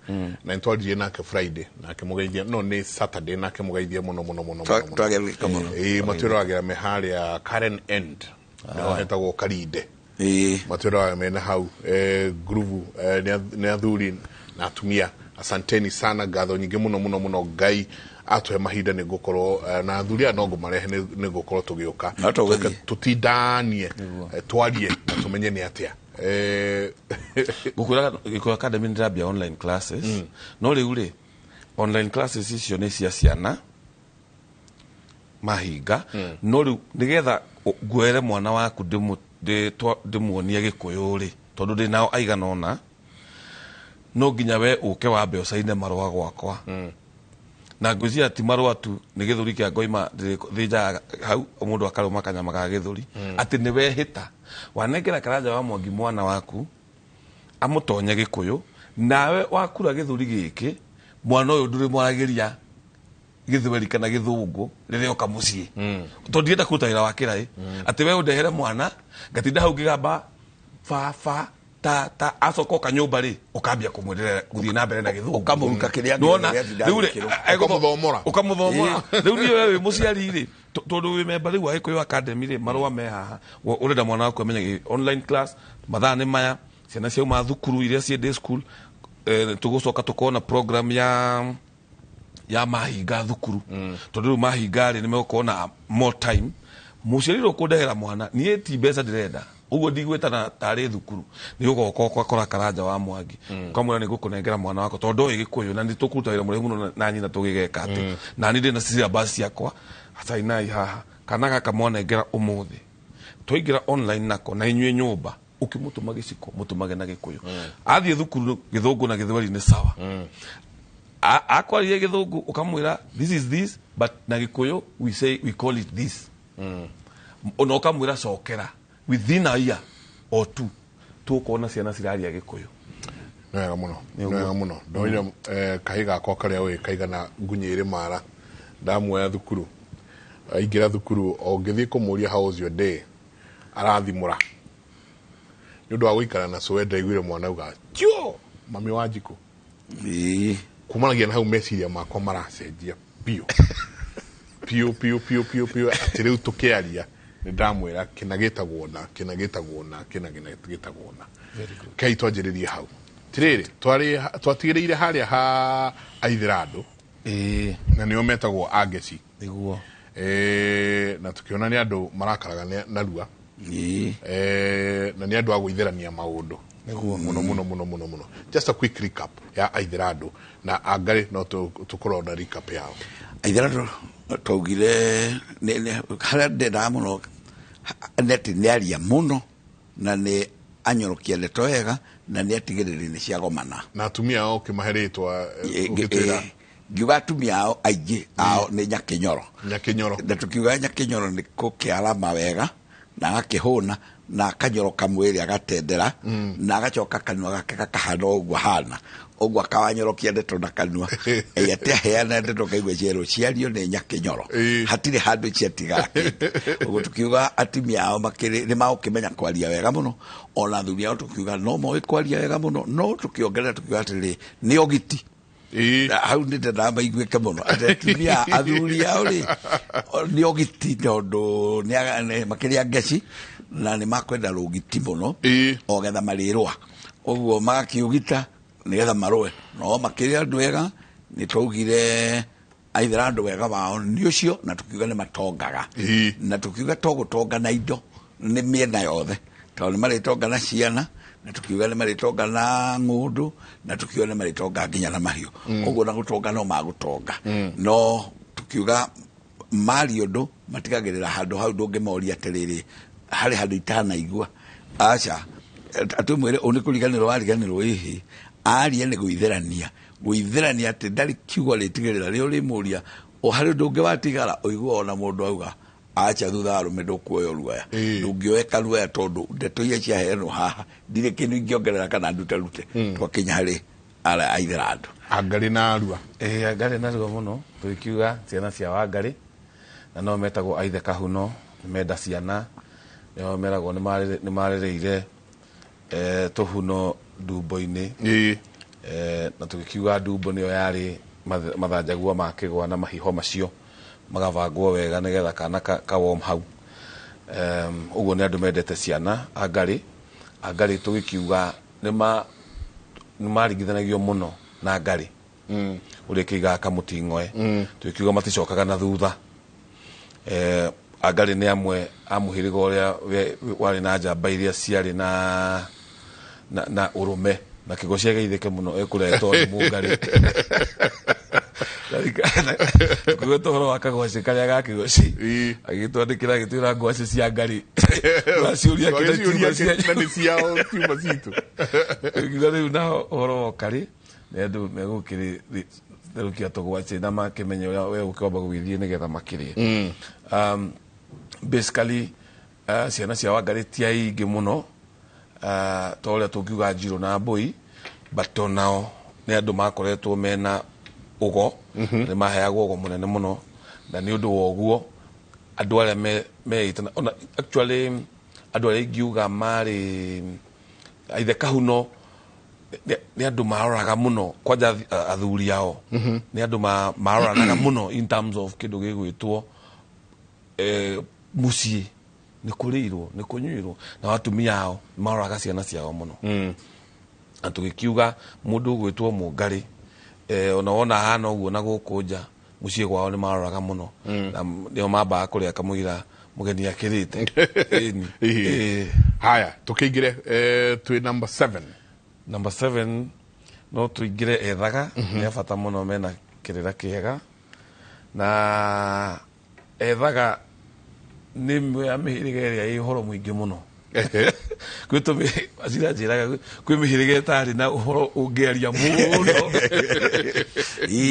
na ntwarie nake Friday nake mugeithia no ni Saturday nake mugeithia muno muno muno twagerika muno matwiragira meharia Karen End no hetagwo Karinde matwiragira mena hau group ni athuri na atumia asanteni sana gatho nyingi muno muno muno Ngai atwe mahinda ni gukorwo na athuria no ngumarehe ni gukorwo tugiuka tutindanie twarie na tumenye ni atia gukura gikora academy ndirambia online classes no riu ri online classes icio ni cia ciana mahinga no riu nigetha nguere mwana waku ndimuonie gikuyu ri tondu ndi nao aigana ona no nginya we uke wambe ucaine marua gwakwa na ngwizia ti marua tu ni githuri kia ngoima thija hau mundu akaruma kanyama ga githuri ati ni wehita wanengera Karanja wa Mwangi mwana waku amutonye gikuyu nawe wakura githuri giki mwana uyu nduri mwaragiria githweri kana githungu riria oka mucii tondienda kutaira wakirai ati we undehere mwana ngatinda hau ngigamba fa ta acoko kanyumba ri ukambia kumwirira guthie na mbere na githungu ukamuruka kiria nona riu ukamuthomora riu ni wewe muciari ri tondu wi member riu Gikuyu Academy ri marua me haha urenda mwana waku amenye online class mathaa ni maya ciana ciauma thukuru iria cie day school tugucoka tukona program ya mahinga thukuru tondu riu mahinga ri ni megukona more time muciari ro kundehera mwana nie ti mbeca ndirenda uguo ndigwetana tari thukuru ni ugoka kwakora Karanja wa Mwangi ukamwira ni gukunengera mwana wako tondu oi Gikuyu na nditukutawira mure muno na nyina tugigeka ati na ni ndina syllabus yakwa asainai haha kana gaka mwanengera umuthi twaingira online nako na inywe nyumba ukimutuma giciko mutumage na Gikuyu athie thukuru githungu na githweri ni sawa akwarie githungu ukamwira this is this but na Gikuyu we call it this ono ukamwira cokera within a year or two tukona ciana ciraria Gikuyu nega muno ndoira kahiga kwa karia we kaiga na ngunyire mara ndamuoya thukuru aingira thukuru ongithie kumuria how was your day arathimura nundu wa guikara na Soweto igwire mwana uga tio mami wa Njiko kumanagia na hau meciria makwa maracenjia pio atiriu tukiaria ni ndamwira kina gitagwo na kai twanjiririe hau tiriri twatigireire haria ha Aithĩrandu na nio metagwo Ageci niguo na tukiona ni andu marakaraga narua na ni andu agwitherania maundu niguo muno just a quick recap ya Aithĩrandu na Angari no tukorwo na recap yao Aithĩrandu twaugire haria ndenda muno neti nĩ aria muno na nĩ anyorokia ndeto wega na nĩ atigĩrĩrĩ nĩ ciagomana na atumia ao kimaheritwa ngiuga atumia ao aingĩ ao nĩ Nyakinyoro na tukiuga Nyakinyoro nĩ kũkĩarama wega na agakĩhũna na akanyoroka mwĩrĩ agatendera na agacoka kanua gake gakahana ũguo hana ũguo akawanyorokia ndeto na kanua ate aheana ndeto kaigua ciero ciario nĩ Nyakinyoro hatirĩ handũ ciatigakĩte ũguo tukiuga atumia ao makĩrĩ nĩ magũkĩmenya kwaria wega mũno ona athuri ao tukiuga no moĩ kwaria wega mũno no tukiongerera tukiuga atĩrĩrĩ nĩ ũgiti hau nĩ ndenda maiguĩke mũno atumia athuri ao nĩ ũgiti tondũ makĩrĩ Angeci na nĩ makwenda rũgiti mũno o getha marĩrũa ũguo magakiugita nigetha marũe no makĩrĩ andũ wega nĩ twaugire Aithĩrandu wega wao nĩ ũcio na tukiuga nĩ matongaga na tukiuga togũtonga na indo nĩ mĩena yothe tondũ nĩ marĩtonga na ciana na tukiuga nĩ marĩtonga na ng'ũndũ na tukiuga nĩ marĩtonga nginya na mahiũ ũguo na gũtonga no magũtonga no tukiuga mari ũndũ matigagĩrĩra handũ hau ndũngĩmoria atĩrĩrĩ harĩ handũ itanaigua aca atũmwĩre ũnĩ kũriganĩrwo wariganĩrwo ĩhĩ aria nĩ gwĩthĩrania atĩ ndarĩ kiugo rĩtigĩrĩra rĩo rĩmũria o harĩ ũndũ ũngĩ watigara ũigua ona mũndũ auga acha thutha wa rũme ndũkuoya ruoya ndũngĩoeka ruoya tondũ ndeto iria ciaheanwo haha ndirĩ kĩndũ ingĩongerera kana ndutarute twakinya harĩ Aithĩrandu Angari na Arua Angari na Arua mũno tũkiuga ciana cia Wangari na no metagwo Aithe Kahuno menda ciana nĩo meragwo nĩ marĩrĩire tũhuno ndumbo-inĩ na tũkiuga ndumbo nĩyo yarĩ mathanjagua makĩgwa na mahiho macio magabangwo wega nĩgetha kana kawom hau ũguo nĩ andũ mendete ciana Angari tũkiuga nĩ maringithanagio mũno na Ngari ũrĩa kĩigaga Kamũting'oe tũkiuga maticokaga na thutha Angari nĩ amwe a mũhĩrĩga ũrĩa warĩ na njamba iria ciarĩ na ũrũme na kĩgo cia geithĩke mũno ekũretwo nĩ Mũngari tũkĩgweta ũhoro wa kagwacĩ karĩa ga kĩgoci agĩtwandĩkĩra agĩtwĩra ngwacĩ cia Ngari ciũria nĩ ciao tiuma citũ kiuga rĩu na ũhoro wa Ngari nĩ andũ megũkĩrĩtherũkia tũgwacĩ na makĩmenya ũrĩa we ũkĩamba gũgĩthiĩ nĩgetha makĩrĩe basically ciana cia Wangari ti aingĩ mũno ta ũrĩa tũngiuga Njirũ na Mbũi but onao nĩ andũ makoretwo mena ũgo nĩ maheagwo ũgo mũnene mũno na nĩ ũndũ wa ũguo andũ arĩa meitana ona actually andũ arĩa ingiuga marĩ Aithe Kahuno nĩ andũ maroraga mũno kwanja athuri ao nĩ andũ maroranaga mũno in terms of kĩndũ gĩgwĩtwo muciĩ nĩ kũrĩirwo nĩ kũnyuĩrwo na atumia ao maroraga ciana ciao mũno na tũgĩkiuga mũndũ ũgwĩtwo Mũngari ona wona hana ũguo na gũkũ nja muciĩ gwao nĩ maroraga mũno na nĩo mambaga kũrĩa kamũira mũgeni akĩrĩte haya tũkĩingĩre twĩ number 7 no tũingĩre Ethaga nĩ bata mũno mena kĩrĩra kĩega na Ethaga nĩ mĩhĩrĩga ĩrĩa ĩ ũhoro mũingĩ mũno acira njĩraga kwĩ mĩhĩrĩga ĩtarĩ na ũhoro ũngĩaria mũno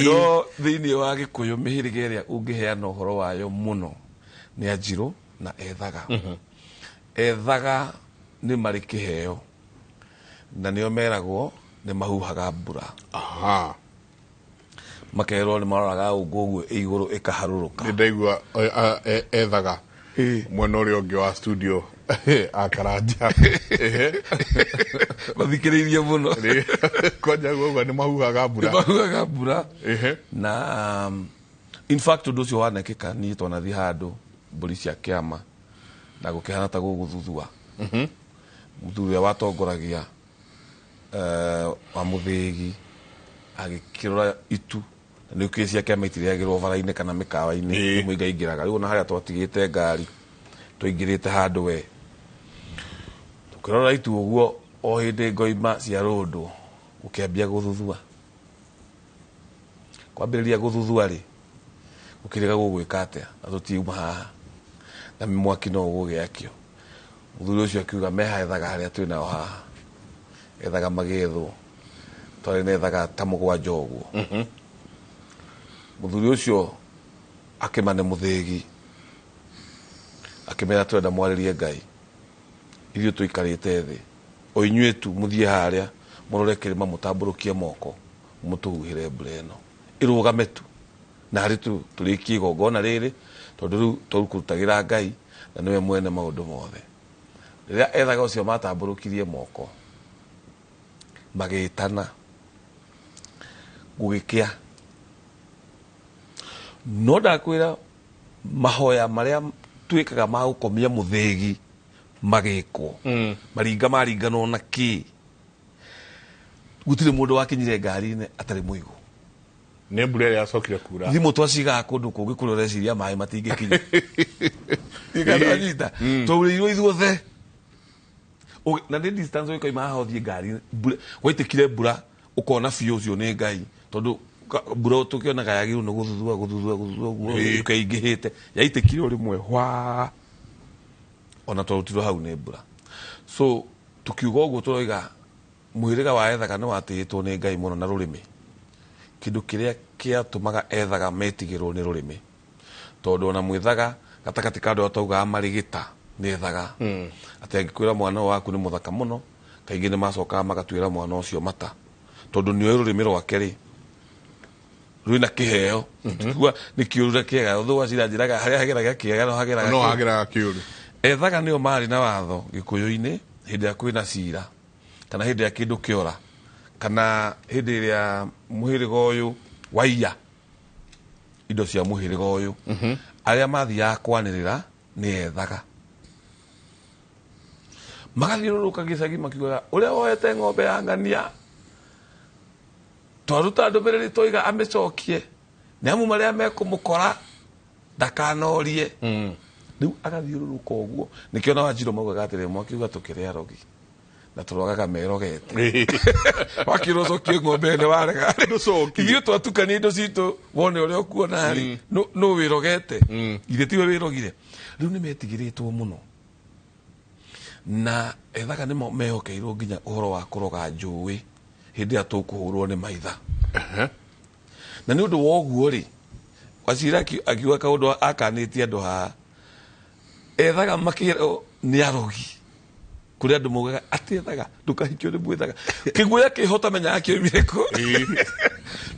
no thĩinĩ wa Gĩkũyũ mĩhĩrĩga ĩrĩa ũngĩheana ũhoro wayo mũno nĩ Njirũ na Ethaga Ethaga nĩ marĩ kĩheo na nĩo meragwo nĩ mahuhaga mbura makerwo nĩ maroraga ũguo igũrũ ĩkaharũrũka. Nĩ ndaigua ethaga mwena ũrĩa ũngĩ wa studio akaranja mathikĩrĩirie mũno kwanja guo nĩ mahuhaga mbura na in fact ũndũ ũcio wanekĩka niĩ twanathiĩ handũ mbũri cia kĩama na gũkĩhana ta gũgũthuthua mũthuri ũrĩa watongoragia wa mũthĩgi agĩkĩrora itu nä kä cia kä maitiragärwo bara-inä kana mä kawa-inä mwe ingaingäraga rä u ona harä a twatigä ngari twaingä rä te handå we tå kä rora itu å guo o hä ndä ngoima cia rå ndå gå kä ambia gå thuthua kwambä rä ria gå thuthua rä gå kä rä ga gå gwä ka atä na tå tiuma haha na mwaki no gå gä akio må thuri å cio akiuga mehaethaga harä a twä nao haha ethaga magethwo twarä nethaga ta må gwanja å guo må thuri å cio akä mane må thägi akä mera twenda mwarä rie Ngai ithuä tå ikarä te thä o inyuä tu må thiä harä a må rore kä rä ma må tambå rå kie moko må tå huhä re mbura ä no ä rå game tu na harä tå rä kie igongona rä rä tondå rä u twarukå rutagä ra Ngai na nä we mwene maå ndå mothe rä rä a ethaga å cio matambå rå kirie moko magä tana gå gä kä a no ndakwä ra mahoya marä a tuä kaga ma gå komia må thägi magä kwo maringa maringanwo na kä gutirä må ndå wakinyire ngari-inä atarä må igå nä mbura ä rä acokire kura thimå twacigaga kå ndå kå ngä kå rä å reciria maä matingä kinya ikananyita twaurä irwo ithuothe na nä distance å ikaima haha å thiä ngari gwaitä kire mbura å kona biå å cio nä Ngai tondå mbura tå kä onaga yagä rwo nä gå thuthua ikaingä hä te yaitä kire o rä mwe hwa ona twarutirwo hau nä mbura so tå kiuga å guo tå roiga mwä rä ga wa ethaga nä watä two nä Ngai må no na rå rä mä kä ndå kä rä a kä atå maga ethaga metigä rwo nä rå rä mä tondå ona mwä thaga gatagatä ka andå a twaugaga marä gä ta nä ethaga atä angä kwä ra mwana waku nä må thaka må no kaingä nä macokaga magatuä ra mwana å cio mata tondå nä oä rå rä mä rwake rä rwä na kä heo tigua nä kä å rure kä ega thå acira njä raga harä a hageraga kä ega no hageraga kä å rå ethaga nä o marä na watho gä kå yå-inä hä ndä ä rä a kwä na cira kana hä ndä ä rä a kä ndå kä ora kana hä ndä ä rä a må hä rä ga å yå waiya indo cia må hä rä ga å yå arä a mathiaga kwanä rä ra nä ethaga magathiä rå rå ka gä cagi makiugaga å rä a woete ng'ombe ya ng'ania twaruta ndå mä rä rä twoiga amä cokie nä amu marä a mekå må kora ndakanorie rä u agathiä rå rå ka å guo nä kä ona Wanjirå maugaga atä rä mwakiuga tå kä rä arogi na tå rwagaga merogete wakä rwo cokie ng'ombe ene warega ithuä twatukania indo citå wone å rä a å kuona rä no wä rogete ithe tiwe wä rogire rä u nä metigä rä two må no na ethaga nä mehokeirwo nginya å horo wa kå roga njåä hä ndä ä rä a tå kå hå rwo nä maitha na nä å ndå wa å guo rä Wacira akiuga kaå ndå akanä tie andå haha ethaga makä nä arogi kå rä andå maugaga atä ethaga ndå kahikio nä mwethaga kä guoya kä hota menyaga kä oimire kå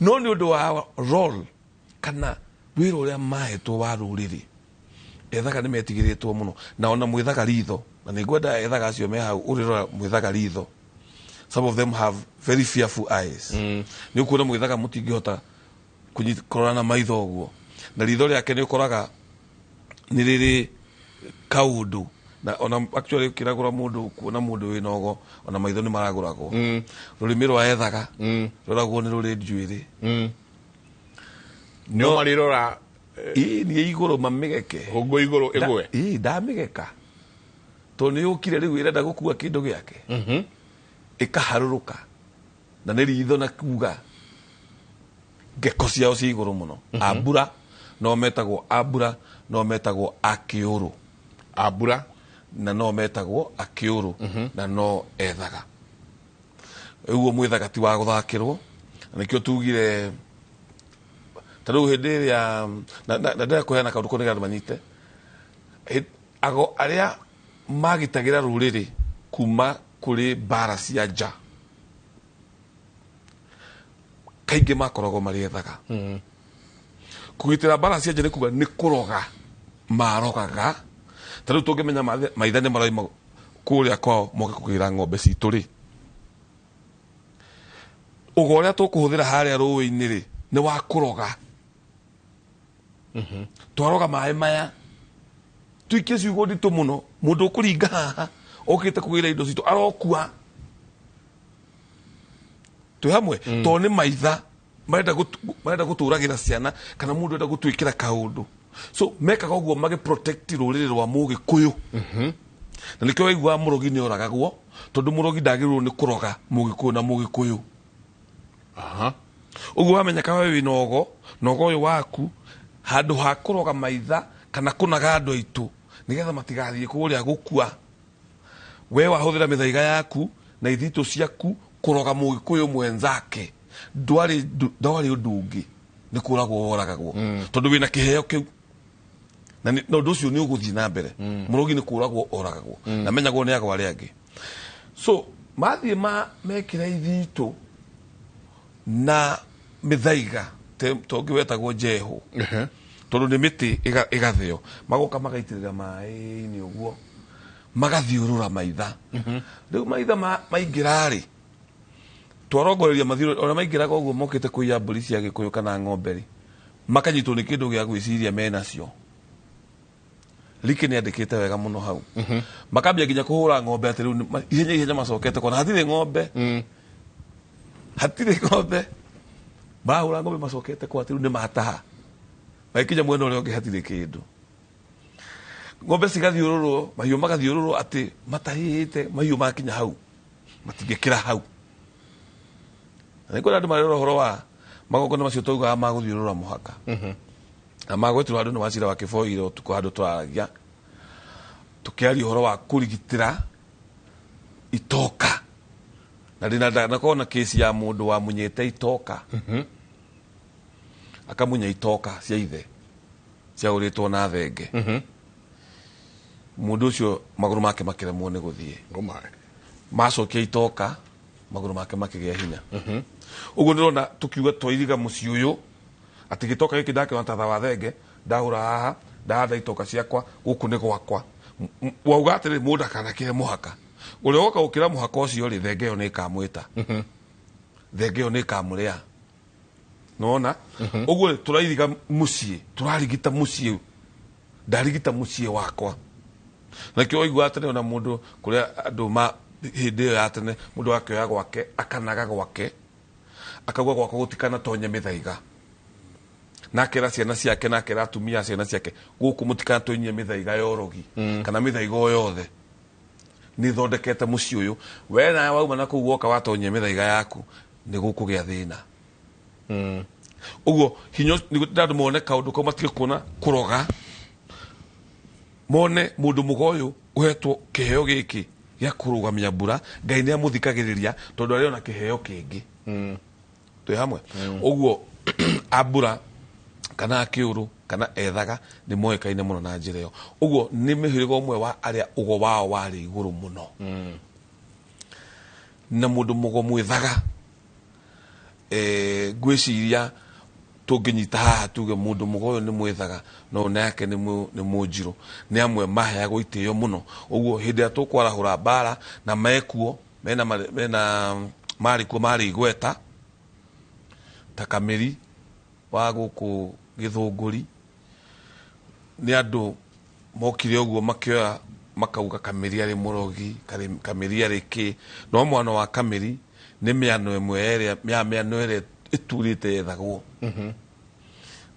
no nä å ndå wa role kana wä ra å rä a mahetwo wa rå rä rä ethaga nä metigä rä two må no na ona mwethaga ritho na nä ngwenda ethaga acio me hau å rä rora mwethaga ritho some of them have very fearful eyes nä å kuona mwethaga må tingä hota kårorana maitho å guo na ritho rä ake nä å koraga nä rä rä kaå ndå na ona actually kä ragå ra må ndå kuona må ndå wä nogo ona maitho nä maragå ragwo rå rä mä rwa ethaga roragwo nä rå rä njuä rä no marä rora nä igå rå mamä geke hå ngå igå rå ä gwe ndamä geka tondå nä å kire rä u ä renda gå kua kä ndå gä ake ä kaharå rå ka na nä ritho na kuga ngeko ciao cia igå rå må no ambura no metagwo ambura no metagwo akä å rå ambura na no metagwo akä å rå na no ethaga rä u mwethaga ti wa gå thakä rwo na nä kä o tugire ta rä u hä ndä ä rä a na ndä kå heana kaå ndå kå nä getha manyite ago arä a magä tagä ra rå rä rä kuma kå rä mbara cia nja kaingĩ makoragwo marĩethaga kũgitĩra mbara cia nja nĩ kuga nĩ kũroga marogaga. Ta rĩu tũngĩmenya maitha nĩ maraima kũrĩa kwao moke kũgĩra ng'ombe citũ rĩ, ũga ũrĩa tũkũhũthĩra harĩa rũĩ-inĩ rĩ nĩ wa kũroga. Twaroga maĩ maya tuikie ciugo nditũ mũno, mũndũ ũkũringa haha okĩte kũgĩra indo citũ arokua. Twĩ hamwe tondũ nĩ maitha marenda gũtũragĩra ciana kana mũndũ enda gũtwĩkĩra kaũndũ. So mekaga ũguo magĩ-protect rũrĩrĩ rwa Mũgĩkũyũ. Na nĩkĩo waiguaga mũrogi nĩ oragagwo tondũ mũrogi ndagĩrĩirwo nĩ kũroga Mũgĩkũyũ na Mũgĩkũyũ. Ũguo wamenyeka we wĩna ogo na ogo ũyũ waku handũ ha kũroga maitha kana kũnaga andũ aitũ nĩgetha matigathiĩ kũrĩa gũkua, we wahũthĩra mĩthaiga yaku na ithitũ ciaku kũroga Mũgĩkũyũ mwenzake, ndwarĩ ũndũ ũngĩ, nĩ kũragwo woragagwo tondũ wĩna kĩheo kĩu. Na ũndũ ũcio nĩ ũgũthiĩ na mbere. Mũrogi nĩ kũragwo oragagwo na menyagwo nĩ agwa arĩa angĩ. So mathiĩ mekĩra ithitũ na mĩthaiga tongi wetagwo njeho tondũ nĩ mĩtĩ ĩgatheo, magoka magaitĩrĩra maĩ-inĩ ũguo magathiũrũra maitha. Rĩu maitha maingĩra rĩ, twarongoreria mathiũrũra ona maingĩraga ũguo mokĩte kũiya mbũri cia Gĩkũyũ kana ng'ombe rĩ, makanyitwo nĩ kĩndũ gĩa gwĩciria menacio. Riki nĩ andĩkĩte wega mũno hau. Makambia nginya kũhũra ng'ombe atĩ rĩu ihenya macokete kwana hatirĩ ng'ombe. Hatirĩ ng'ombe. Mahũra ng'ombe macokete kwa atĩ rĩu nĩ mataha. Magikinya mwena ũrĩa ũngĩ hatirĩ kĩndũ. Ng'ombe cigathiũrũrwo, mahiũ magathiũrũrwo atĩ matahĩte, mahiũ makinya hau matingĩkĩra hau. Na nĩkũrĩ andũ marĩ ũhoro wa magongona macio taugaga ma gũthiũrũra mũhaka. Na magwĩtwo andũ nĩ macira wa Kĩboi ũtukũ handũ tũraragia tũkĩaria ũhoro wa kũrigitĩra itoka. Na ndinakorwo na kesi ya mũndũ wamunyĩte itoka, akamunya itoka cia ithe ciagũrĩtwo na thenge. Mũndũ ũcio magũrũ make makĩremwo nĩ gũthiĩ, macokia itoka magũrũ make makĩgĩa hinya. Ũguo nĩrona tũkiuga twairiga mũciĩ ũyũ atĩ gĩtoka gĩkĩ ndakĩona tatha wa thenge, ndahũra haha ndahatha itoka ciakwa gũkũ nĩ gwakwa. Wauga atĩrĩ mũndũ ndakanakĩre mũhaka, ũrĩa woka gũkĩra mũhaka ũcio rĩ, thenge ĩyo nĩ ĩkamwĩta, thenge ĩyo nĩ ĩkamũrĩa. Nona ũguo tũrairiga mũciĩ, tũrarigita mũciĩ ũyũ, ndarigita mũciĩ wakwa. Nakĩo waigua atĩ ona mũndũ kũrĩa andũ hĩndĩ ĩyo ya tene mũndũ akĩoya gwake akanaga gwake akauga gwakwa gũtikanatonye mĩthaiga, nakera ciana ciake nakera atumia ciana ciake gũkũ mũtikanatonyie mĩthaiga ya ũrogi kana mĩthaiga o yothe. Nĩ thondekete mũciĩ ũyũ, we nawe wauma na kũu woka watonyia mĩthaiga yaku nĩ gũkũgĩa thĩna. Ũguo hinya andũ mone kaũndũ kau matige kuona kũroga, mone mũndũ mũgoyũ ũhetwo kĩheo gĩkĩ gĩa kũrũgamia mbura, Ngai nĩ amũthikagĩrĩria tondũ arĩ ona kĩheo kĩngĩ. Twĩ hamwe. Ũguo ambura kana kĩũrũ kana ethaga nĩ moĩkaine mũno na njĩra ĩyo. Ũguo nĩ mĩhĩrĩga ũmwe wa arĩa ũgo wao warĩ igũrũ mũno. Na mũndũ mũgo mwĩthaga, ngwĩciria tũngĩnyita haha tuge mũndũ mũgo ũyũ nĩ mwĩthaga no nake nĩ mũnjirũ, nĩ amwe maheagwo itĩo mũno. Ũguo hĩndĩ ĩrĩa tũkwarahũra mbara na mekuo marĩ kuo marĩ igweta ta Kamĩri wa gũkũ Gĩthũngũri, nĩ andũ mokire ũguo makĩoya makauga Kamĩri arĩ mũrogi, Kamĩri arĩ kĩ, no mwana wa Kamĩri nĩ mĩano ĩmwe ĩrĩa ĩturĩte yethagwo.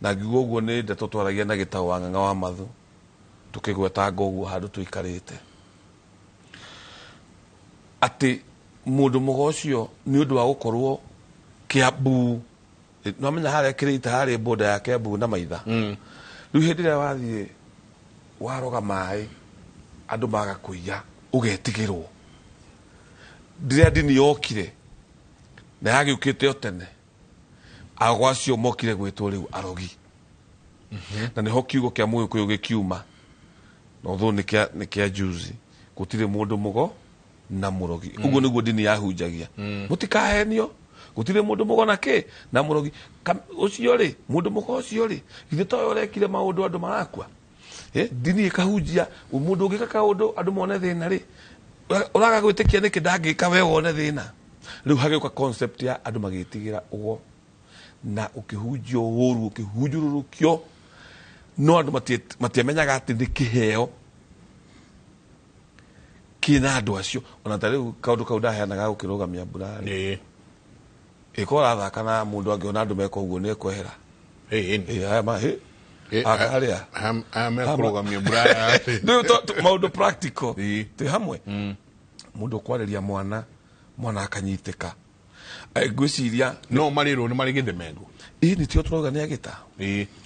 Na ngiuga ũguo nĩ ndeto twaragia na Gĩtaũ wa Ng'ang'a wa Mathu tũkĩgwetanga ũguo handũ tũikarĩte atĩ mũndũ mũgo ũcio nĩ ũndũ wa gũkorwo Kĩambu, nwamenya harĩa kĩrĩte harĩ boda ya Kĩambu na maitha. Rĩu hĩndĩ ĩrĩa wathiĩ waroga maĩ andũ magakũiya ũgetigĩrwo. Rĩrĩa ndini yokire na yagĩũkĩte o tene, agwa acio mokire gwĩtwo rĩu arogi. Na nĩho kiugo kĩa Mũgĩkũyũ gĩkiuma, na ũthũ nĩ kĩa juzi, gũtirĩ mũndũ mũgo na mũrogi. Ũguo nĩguo ndini yahunjagia. Mũtikahenio, gutire mundu mugona ki na murogi ucio ri mundu mugo ucio ri ithe to urekire maundu andu marakua dini ikahunjia mundu ungika kaundu andu mone thina ri uraga gwitikia niki ndangika we wone thina riu hageuka concept ya andu magitigira ugo na ukihunjio uru ukihunjururukio no andu matiamenyaga ati ni kiheo kina andu acio ona tariu kaundu kau ndaheanaga gukirugamia mbura ikora thaka na mundu angiona andu meka uguo ni ekwehera aya ma akaria kurugamia mbura ndio maundu practical ti hamwe mundu kwariria mwana akanyiteka ngwiciria no mariro ni mari githemengu ni tio turoga ni agita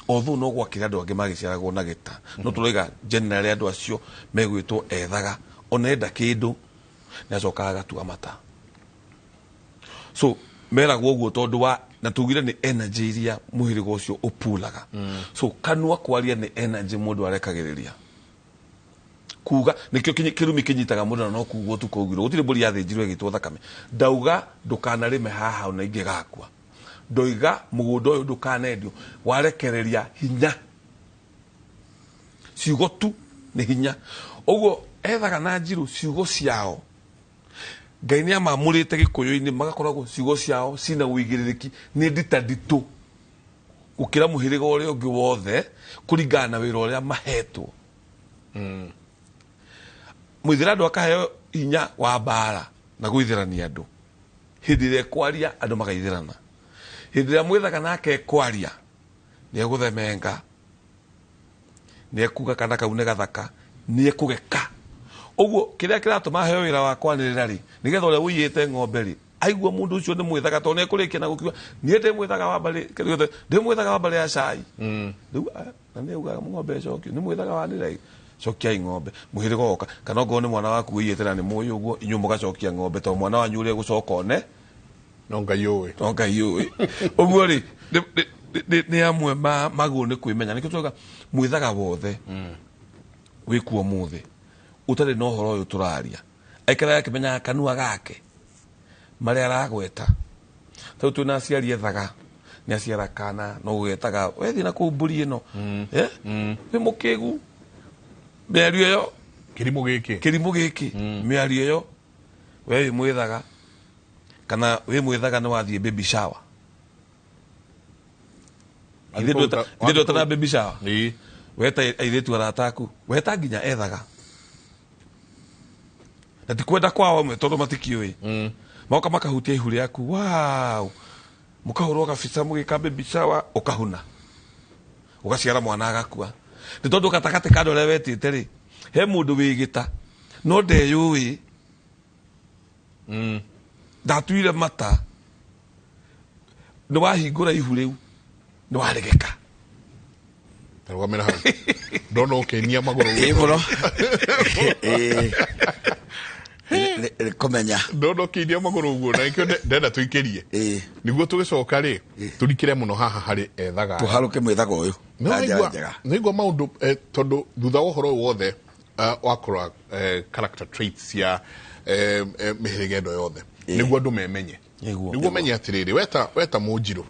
although no gwakira andu angi magiciaragwo na gita no turoiga generally andu acio megwitwo ethaga onenda kindu ni acokaga agatua mata so meragwo uguo tondu wa na tugire ni energy iria muhirigo ucio upulaga so kanua kwaria ni energy mundu arekagiriria kuga nikio kirumi kinyitaga mundu no kugwo tu kugiro gutire mburi yathinjirwe gitwo thakame ndauga ndukanarime haha ona ingi gakwa ndoiga mugundo uyu ndukanendio warekereria hinya ciugo tu ni hinya uguo ethaga na njiru ciugo ciao Ngai ni amamurite gikuyu-ini magakoragwo ciugo ciao cina uigiririki ni nditandito ukira muhiriga uria ungi wothe kuringana na wira uria mahetwo muithira andu akaheo hinya wa bara na gwithirania andu hindi ria kwaria andu magaithirana hindi ria mwithaga nake kwaria ni eguthemenga ni ekuga kana kau ni gathaka ni ekugeka uguo kiria kiratuma heo wira wa kwanirira ri nigetha uria wiyite ng'ombe ri aigua mundu ucio ni mwithaga to ni ekurikia na gukiwa ni ndi mwithaga wa bali ndi mwithaga wa bali ya cai riu na ni uga ng'ombe cokio ni mwithaga wa nirei cokia ng'ombe muhiriga oka kana ngo ni mwana waku wiyite na ni muyu uguo inyu mugacokia ng'ombe to mwana wanyu uri gucoka one no ngai yui uguo ri ni amwe maguo ni kwimenya nikio tuga mwithaga wothe wikuo muthe utari no horo uyu turaria aikara yake menya kanua gake mari aragweta tau tu na aciari ethaga ni aciara kana no gwetaga wethi na ku mburi ino we mukigu miario yo kirimu giki miario yo we mwithaga kana we mwithaga ni wathie baby shower ndio tana baby shower weta airetu arataku weta nginya ethaga na tikwenda kwao mwe tondu matikiui mauka makahutia ihuri yaku wow mukahurwo kabisa mugika baby shower ukahuna ugaciara mwana agakua ni tondu katakate kando le wetite ri he mundu wigita no ndeyui ndatuire mata ni wahingura ihu riu ni waregeka tarwamera hau ndono ukenia maguru muno komenya ndono kinia maguru uguo na ikio ndenda tuikirie niguo tugicoka ri turikire muno haha hari ethaga tuharuke mwithaga uyu niguo maundu tondu thutha wa uhoro wothe wakora character traits ya mihiriga ndo yothe niguo andu memenye niguo menye atiriri weta munjiru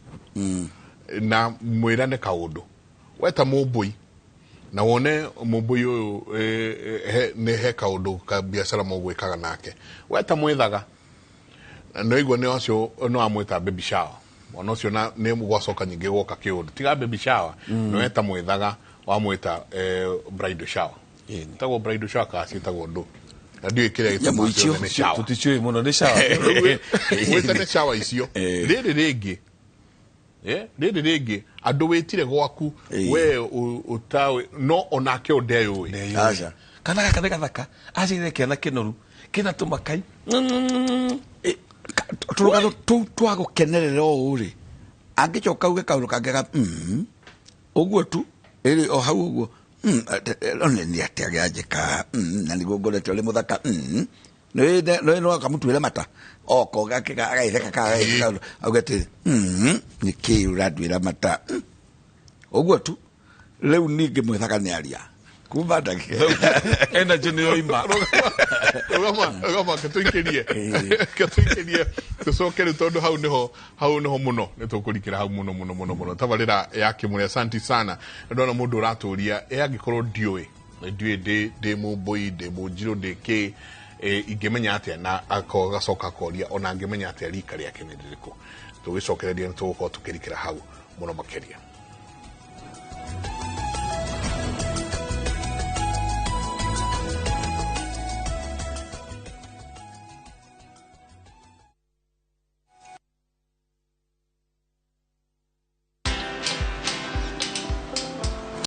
na mwirane kaundu weta mumbui na wone mumbui uyu ni he kaundu ka biashara mogwikaga nake weta mwithaga no igwo ni ocio no amwita baby shower ono cio na ni mugwacoka nyingi gwoka kiundu tiga baby shower no weta mwithaga wa mwita bridal shower tago bridal shower ka citagwo ndu na ndio kile gitumuicio tutichui muno ni shower weta ni shower icio riri ringi andu witire gwaku we utawe no onake undeyo acha kana gaka gathaka acire kiana kinoru kina tumakai turuga twagukenerera uri angicoka uge kaundu kangega uguo tu iri o hau uguo ni atia njika na niguo ngoretwo ri muthaka no akamutwire mata oko agaitheka kaga augete ni kiu radwira mata uguo tu riu ningi mwithaga ni aria kuma ndagika energy nĩ yoima rugama katuingirie tucoke rĩu tondũ hau niho mũno nĩ tũkũrikĩra hau mũno tabarĩra ya Kĩmũrĩ. Asanti sana. Ndona mũndũ ũratũria angĩkorwo ndiũĩ ndĩ mũmbũi ndĩ mũnjirũ ndĩ kĩ ingĩmenya atĩa na agacoka akoria ona angĩmenya atĩa rika rĩake nĩ rĩrĩkũ. Tũgĩcokereria nĩ tũgũkorwo tũkĩrikĩra hau mũno makĩria.